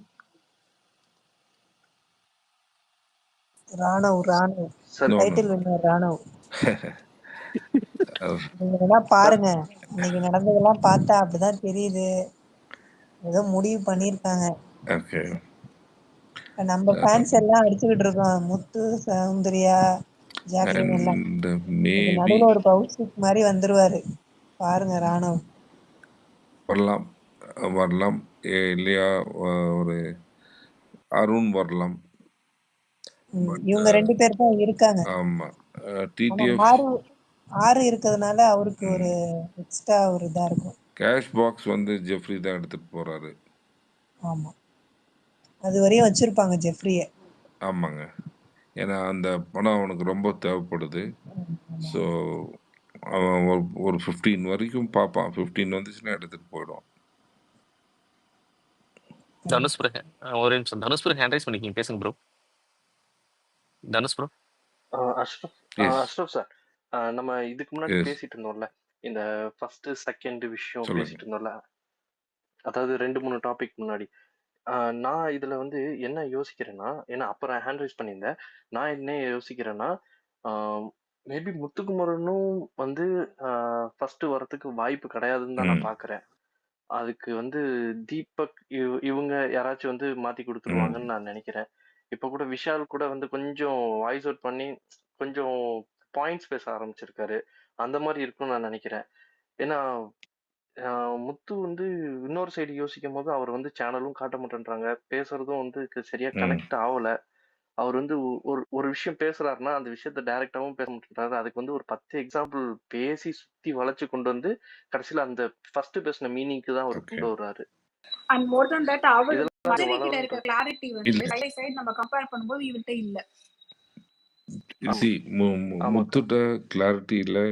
Ranav sir No, no, title no. Winner Ranav. அவர் நீங்க வேணா சார் பாருங்க, இன்னைக்கு நடந்ததெல்லாம் பார்த்தா அப்படிதான் தெரியுது. ஏதோ முடிவு பண்ணியிருக்காங்க. ஓகே. இப்ப நம்ம ஃபேன்ஸ் எல்லாம் அடிச்சுக்கிட்டு இருக்கோம், முத்து, சௌந்தர்யா, ஜாக்லின் எல்லாம். அண்ட் இது மேபி நடுவுல ஒரு பவுசிக் மாதிரி வந்துருவாரு, பாருங்க ராணவ். வரலாம் வரலாம் இல்லையா? ஒரு அருண் வரலாம். பட் இவங்க 2 பேர் தான் இருக்காங்க. ஆமா ஆனா டிடிஎஃப் 6 இருக்கிறதுனால அவருக்கு ஒரு எக்ஸ்ட்ரா ஒரு இதா இருக்கும். கேஷ் பாக்ஸ் வந்து ஜெஃப்ரி தான் எடுத்துட்டு போறாரு. ஆமா, அது வரையும் வச்சிருப்பாங்க ஜெஃப்ரிய. ஆமாங்க, ஏன்னா அந்த பணம் அவனுக்கு ரொம்ப தேவைப்படுது. ஸோ அவன் ஒரு 15 வரைக்கும் பார்ப்பான். 15 வந்துச்சுன்னா எடுத்துட்டு போயிடுவான். தனுஷ் ப்ரோ ஒரு நிமிஷம். தனுஷ் ப்ரோ ஹேண்ட் ரைஸ் பண்ணிக்கிங்க, பேசுங்க bro. Dhanush bro. Ashraf sir, நம்ம இதுக்கு முன்னாடி எஸ் பேசிட்டு இருந்தோம்ல, இந்த ஃபர்ஸ்ட் செகண்ட் விஷயம் சொல்லுங்க. பேசிட்டு இருந்தோம்ல, அதாவது 2-3 டாபிக் முன்னாடி. நான் இதுல வந்து என்ன யோசிக்கிறேன்னா, ஏன்னா அப்புறம் ஹேண்ட் ரைஸ் பண்ணியிருந்தேன். நான் என்ன யோசிக்கிறேன்னா, மேபி முத்துக்குமரனும் வந்து ஃபர்ஸ்ட் வரத்துக்கு வாய்ப்பு கிடையாதுன்னு தான் நான் பாக்குறேன். அதுக்கு வந்து தீபக் இவங்க யாராச்சும் வந்து மாத்தி கொடுத்துருவாங்கன்னு நான் நினைக்கிறேன். இப்ப கூட விஷால் கூட வந்து கொஞ்சம் வாய்ஸ் அவுட் பண்ணி கொஞ்சம் பாயிண்ட்ஸ் பேச ஆரம்பிச்சிருக்காரு. அந்த மாதிரி இருக்கும்னு நான் நினைக்கிறேன். ஏன்னா முத்து வந்து இன்னொரு சைடு யோசிக்கும் போது அவர் வந்து சேனலும் காட்ட மாட்டேன்றாங்க, பேசுறதும் வந்து சரியா கனெக்ட் ஆகல. அவர் வந்து ஒரு விஷயம் பேசுறாருன்னா அந்த விஷயத்த டைரக்டாவும் பேச மாட்டேன்றாரு. அதுக்கு வந்து ஒரு 10 எக்ஸாம்பிள் பேசி சுத்தி வளைச்சு கொண்டு வந்து கடைசியில அந்த ஃபர்ஸ்ட் பேசின மீனிங்க்கு தான் அவர் கொண்டு வர்றாரு. அண்ட் மோர் தென் தட் அவர் இதெல்லாம் மஞ்சரி கிட்ட இருக்க கிளாரிட்டி வந்து சைடு பை சைடு நம்ம கம்பேர் பண்ணும்போது இவர்ட்ட இல்ல. முத்துட்ட கிளாரிட்டி இல்லை,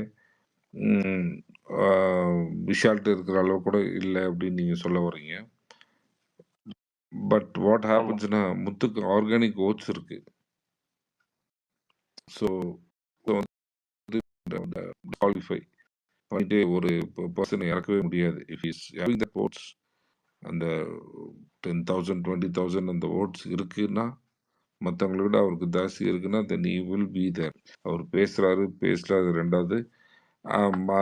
விஷால்கிட்ட இருக்கிற அளவு கூட இல்லை அப்படின்னு நீங்க சொல்ல வர்றீங்க. பட் வாட் ஹேப்பன்ஸ்னா முத்துக்கு ஆர்கானிக் ஓட்ஸ் இருக்கு. ஸோ குவாலிஃபை பண்ணிட்டு ஒரு பர்சனை இறக்கவே முடியாது. If is having that votes, அந்த 10,000 20,000 அந்த ஓட்ஸ் இருக்குன்னா, மற்றவங்களை விட அவருக்கு ஜாஸ்தி இருக்குன்னா, தென் he will be there. அவர் பேசுறாரு பேசல, அது ரெண்டாவது.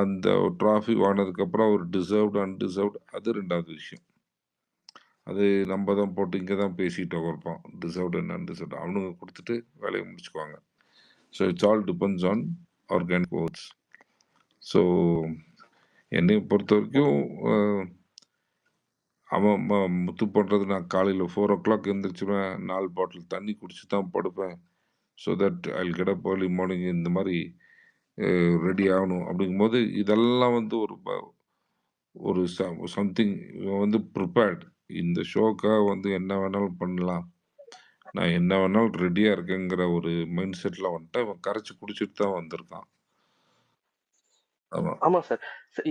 அந்த ட்ராஃபி வாங்கினதுக்கப்புறம் அவர் டிசர்வ்டு அன்டிசர்வ்டு அது ரெண்டாவது விஷயம். அது நம்ம தான் போட்டு இங்கே தான் பேசிட்டு இருப்போம், டிசர்வ்டு அண்ட் அன்டிசர்வ்டு. அவனுங்க கொடுத்துட்டு வேலையை முடிச்சுக்குவாங்க. So it's all depends on organic votes. So என்னை பொறுத்த வரைக்கும் அவன் முத்து பண்ணுறது, நான் காலையில் 4 o'clock எழுந்திரிச்சுவேன், 4 பாட்டில் தண்ணி குடிச்சு தான் படுப்பேன். So that I'll get up early morning, இந்த மாதிரி ரெடி ஆகணும். அப்படிங்கும்போது இதெல்லாம் வந்து ஒரு சம்திங் வந்து ப்ரிப்பேர்ட். இந்த ஷோக்காக வந்து என்ன வேணாலும் பண்ணலாம், நான் என்ன வேணாலும் ரெடியாக இருக்கேங்கிற ஒரு மைண்ட் செட்டில் வந்துட்டு அவன் கரைச்சி குடிச்சிட்டு தான் வந்திருக்கான். ஆமா சார்.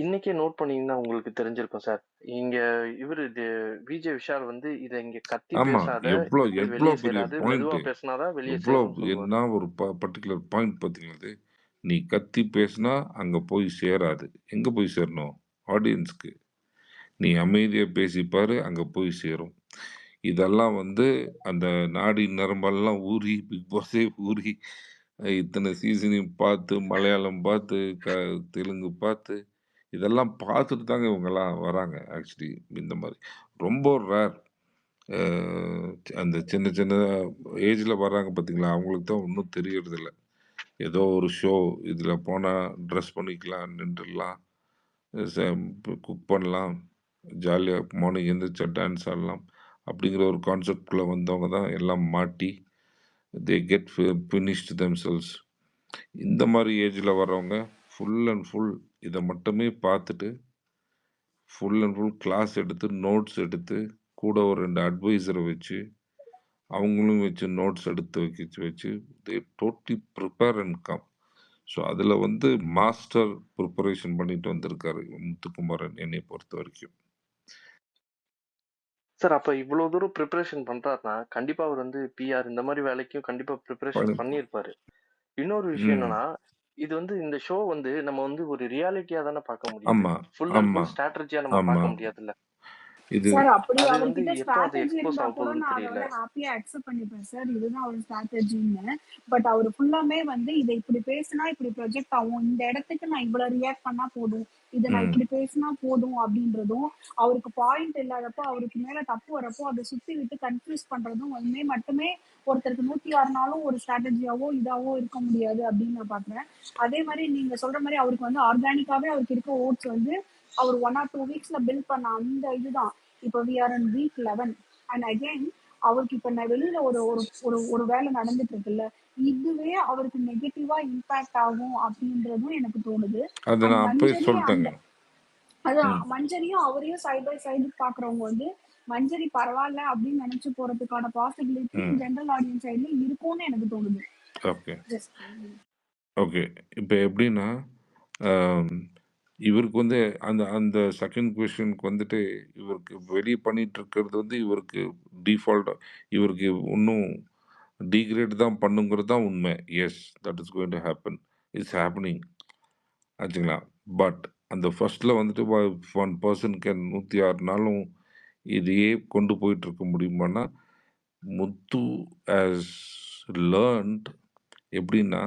இன்னைக்கே நோட் பண்ணீங்கன்னா உங்களுக்கு தெரிஞ்சிருக்கும் சார். இங்க இவரு விஜய் விஷால் வந்து இத இங்க கத்தி பேசாத, வெளியே சேராது, மெதுவா பேசினாதான் வெளியே சேரும். என்ன ஒரு பர்டிகுலர் பாயிண்ட் பார்த்தீங்கன்னா, நீ கத்தி பேசினா அங்க போய் சேராது. எங்க போய் சேரணும்? ஆடியன்ஸ்க்கு. நீ அமைதியா பேசிப்பாரு, அங்க போய் சேரும். இதெல்லாம் வந்து அந்த நாடி நரம்பெல்லாம் ஊறி, பிக் பாஸே ஊறி, இத்தனை சீசனையும் பார்த்து, மலையாளம் பார்த்து, தெலுங்கு பார்த்து, இதெல்லாம் பார்த்துட்டு தாங்க இவங்கெல்லாம் வராங்க. ஆக்சுவலி இந்த மாதிரி ரொம்ப ரேர். அந்த சின்ன சின்ன ஏஜில் வர்றாங்க பார்த்தீங்களா, அவங்களுக்கு தான் ஒன்றும் தெரியறதில்ல. ஏதோ ஒரு ஷோ, இதில் போனால் ட்ரெஸ் பண்ணிக்கலாம், நின்றுடலாம், குக் பண்ணலாம், ஜாலியாக மார்னிங் எழுந்திரிச்சா டான்ஸ் ஆடலாம் அப்படிங்கிற ஒரு கான்செப்ட்குள்ளே வந்தவங்க தான் எல்லாம் மாட்டி தே கெட் ஃபினிஷ்டு தெம்செல்ஸ். இந்த மாதிரி ஏஜில் வர்றவங்க ஃபுல் அண்ட் ஃபுல் இதை மட்டுமே பார்த்துட்டு ஃபுல் அண்ட் ஃபுல் கிளாஸ் எடுத்து, நோட்ஸ் எடுத்து, கூட ஒரு 2 அட்வைசரை வச்சு அவங்களும் வச்சு நோட்ஸ் எடுத்து வச்சு they totally prepare and come. So அதில் வந்து மாஸ்டர் ப்ரிப்பரேஷன் பண்ணிட்டு வந்திருக்காரு முத்துக்குமாரன் என்னை பொறுத்த வரைக்கும். சார் அப்ப இவ்வளவு தூரம் ப்ரிப்பரேஷன் பண்றாருன்னா கண்டிப்பா அவர் வந்து பிஆர் இந்த மாதிரி வேலைக்கும் கண்டிப்பா ப்ரிப்பரேஷன் பண்ணியிருப்பாரு. இன்னொரு விஷயம் ம் என்னன்னா இது வந்து இந்த ஷோ வந்து நம்ம வந்து ஒரு ரியாலிட்டியா தானே பார்க்க முடியுது. ஆமாம் ஃபுல் அண்ட் ஃபுல் ஆமாம் ஸ்ட்ராட்டஜியா நம்ம பார்க்க ஆமாம் முடியாதுல்ல. இது சார் அப்படி அது வந்து அவர்கிட்ட எப்போ அது ஸ்ட்ராட்டஜி எக்ஸ்போஸ் இருந்தா ஆக கூட போகுதுன்னு நான் அதை தெரியல. வந்து ஹாப்பியா அக்செப்ட் பண்ணிப்பேன் சார், இதுதான் அவர் ஸ்ட்ராட்டஜின்னு. பட் அவர் ஃபுல்லாமே வந்து இதை இப்படி பேசினா இப்படி ப்ரொஜெக்ட் ஆகும், இந்த இடத்துக்கு நான் இவ்வளவு ரியாக்ட் பண்ணா போதும், இதை நான் ம் இப்படி பேசினா போதும் அப்படின்றதும், அவருக்கு பாயிண்ட் இல்லாதப்போ அவருக்கு மேல தப்பு வரப்போ அதை சுத்தி விட்டு கன்ஃபியூஸ் பண்றதும் வந்து மட்டுமே ஒருத்தருக்கு 106 நாளும் ஒரு ஸ்ட்ராட்டஜியாவோ இதாவோ இருக்க முடியாது அப்படின்னு நான் பாக்குறேன். அதே மாதிரி நீங்க சொல்ற மாதிரி அவருக்கு வந்து ஆர்கானிக்காவே அவருக்கு இருக்க ஓட்ஸ் வந்து அவர் 1 or 2 வீக்ஸ்ல பில்ட் பண்ண அந்த இதுதான். இப்போ we are in week 11 and again அவருக்கு இப்ப நான் வெளியில ஒரு ஒரு ஒரு ஒரு வேலை நடந்துட்டு இருக்குல்ல, இதுவே அவருக்கு நெகட்டிவா இம்பாக்ட் ஆகும் அப்படின்றதும் எனக்கு தோணுது. அதை அண்ட் நான் அப்பயே மஞ்சரி சொல்லிட்டேங்க. அந்த அதான் ம் மஞ்சரியும் அவரையும் சைடு பை சைடு பாக்குறவங்க வந்து மஞ்சரி பரவாயில்ல அப்படின்னு நினைச்சு போறதுக்கான பாசிபிலிட்டியும் ம் ஜென்ரல் ஆடியன்ஸ் சைடுல இருக்கும்னு எனக்கு தோணுது. Okay just okay. இப்போ எப்படின்னா ஆம், இவருக்கு வந்து அந்த அந்த செகண்ட் கொஷனுக்கு வந்துட்டு இவருக்கு வெளியே பண்ணிட்டு இருக்கிறது வந்து இவருக்கு டிஃபால்ட், இவருக்கு இன்னும் டிகிரேட் தான் பண்ணுங்கிறது தான் உண்மை. Yes, that is going to happen, it's happening ஆச்சுங்களா. பட் அந்த ஃபர்ஸ்ட்ல வந்துட்டு 1 கேன் 106 நாளும் இதையே கொண்டு போயிட்டு இருக்க முடியுமான்னா முத்து ஹேஸ் லேர்ன்ட் எப்படின்னா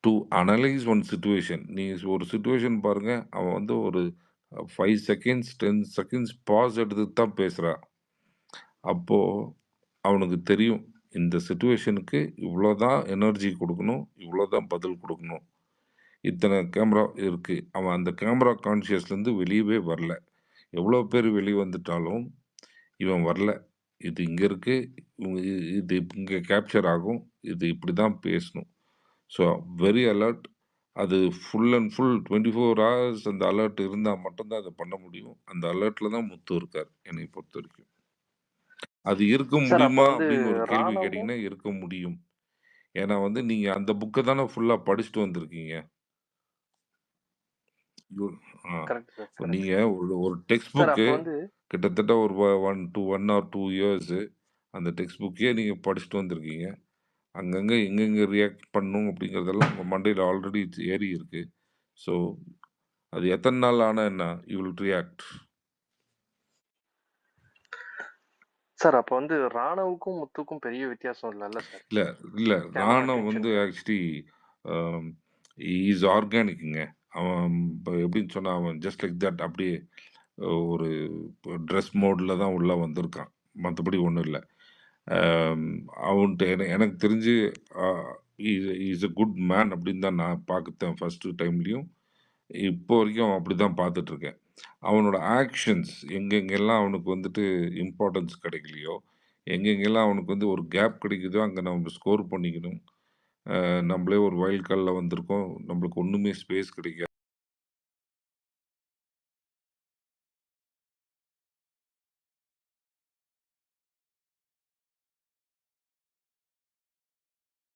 டு அனலைஸ் ஒன் சுச்சுவேஷன். நீங்கள் ஒரு சுச்சுவேஷன் பாருங்க, அவன் வந்து ஒரு 5 செகண்ட்ஸ் 10 செகண்ட்ஸ் பாஸ் எடுத்து தான் பேசுகிறான். அப்போது அவனுக்கு தெரியும் இந்த சுச்சுவேஷனுக்கு இவ்வளோதான் எனர்ஜி கொடுக்கணும், இவ்வளோதான் பதில் கொடுக்கணும், இத்தனை கேமரா இருக்குது. அவன் அந்த கேமரா கான்ஷியஸ்லேருந்து வெளியவே வரல. எவ்வளோ பேர் வெளியே வந்துட்டாலும் இவன் வரல. இது இங்கே இருக்குது, இது இங்கே கேப்சர் ஆகும், இது இப்படி தான் பேசணும். So very alert. அது ஃபுல் அண்ட் ஃபுல் 24 ஹவர்ஸ் அந்த அலர்ட் இருந்தால் மட்டும்தான் அதை பண்ண முடியும். அந்த அலர்ட்டில் தான் முத்து இருக்கார் என்னை பொறுத்த வரைக்கும். அது இருக்க சார் அப்ப முடியுமா வந்து அப்படின்னு ஒரு கேள்வி ராணாவும் கேட்டிங்கன்னா இருக்க முடியும். ஏன்னா வந்து நீங்கள் அந்த புக்கை தானே ஃபுல்லாக படிச்சுட்டு வந்திருக்கீங்க. Correct sir, correct. நீங்கள் ஒரு டெக்ஸ்ட் சார் புக்கு அப்ப வந்து கிட்டத்தட்ட ஒரு 1 or 2 இயர்ஸு அந்த டெக்ஸ்ட் புக்கே நீங்கள் படிச்சுட்டு வந்திருக்கீங்க. அங்கங்கே எங்கெங்கே ரியாக்ட் பண்ணணும் அப்படிங்கிறதெல்லாம் உங்கள் மண்டையில் ஆல்ரெடி ஏறி இருக்கு. ஸோ அது எத்தனை நாள் ஆனால் என்ன, யூ வில் ரியாக்ட். சார் அப்ப வந்து ராணவுக்கும் முத்துக்கும் பெரிய வித்தியாசம் இல்லைல்ல சார்? இல்லை இல்லை கேமரா ராணவ் வந்து டென்ஷனுக்கு. Actually is ஆர்கானிக்குங்க. அவன் இப்போ எப்படின்னு சொன்னால் அவன் ஜஸ்ட் லைக் தட் அப்படியே ஒரு ட்ரெஸ் மோடில் தான் உள்ளே வந்திருக்கான், மற்றபடி ஒன்றும் இல்லை. அவன்கிட்ட எனக்கு தெரிஞ்சு இஸ் a குட் மேன் அப்படின்னு தான் நான் பார்க்குறேன். ஃபஸ்ட்டு டைம்லேயும் இப்போ வரைக்கும் அவன் அப்படி தான் பார்த்துட்ருக்கேன். அவனோட ஆக்ஷன்ஸ் எங்கெங்கெல்லாம் அவனுக்கு வந்துட்டு இம்பார்ட்டன்ஸ் கிடைக்கலையோ, எங்கெங்கெல்லாம் அவனுக்கு வந்து ஒரு கேப் கிடைக்குதோ அங்கே நம்ம ஸ்கோர் பண்ணிக்கணும். நம்மளே ஒரு வைல்ட் கார்டில் வந்திருக்கோம், நம்மளுக்கு ஒன்றுமே ஸ்பேஸ் கிடைக்காது.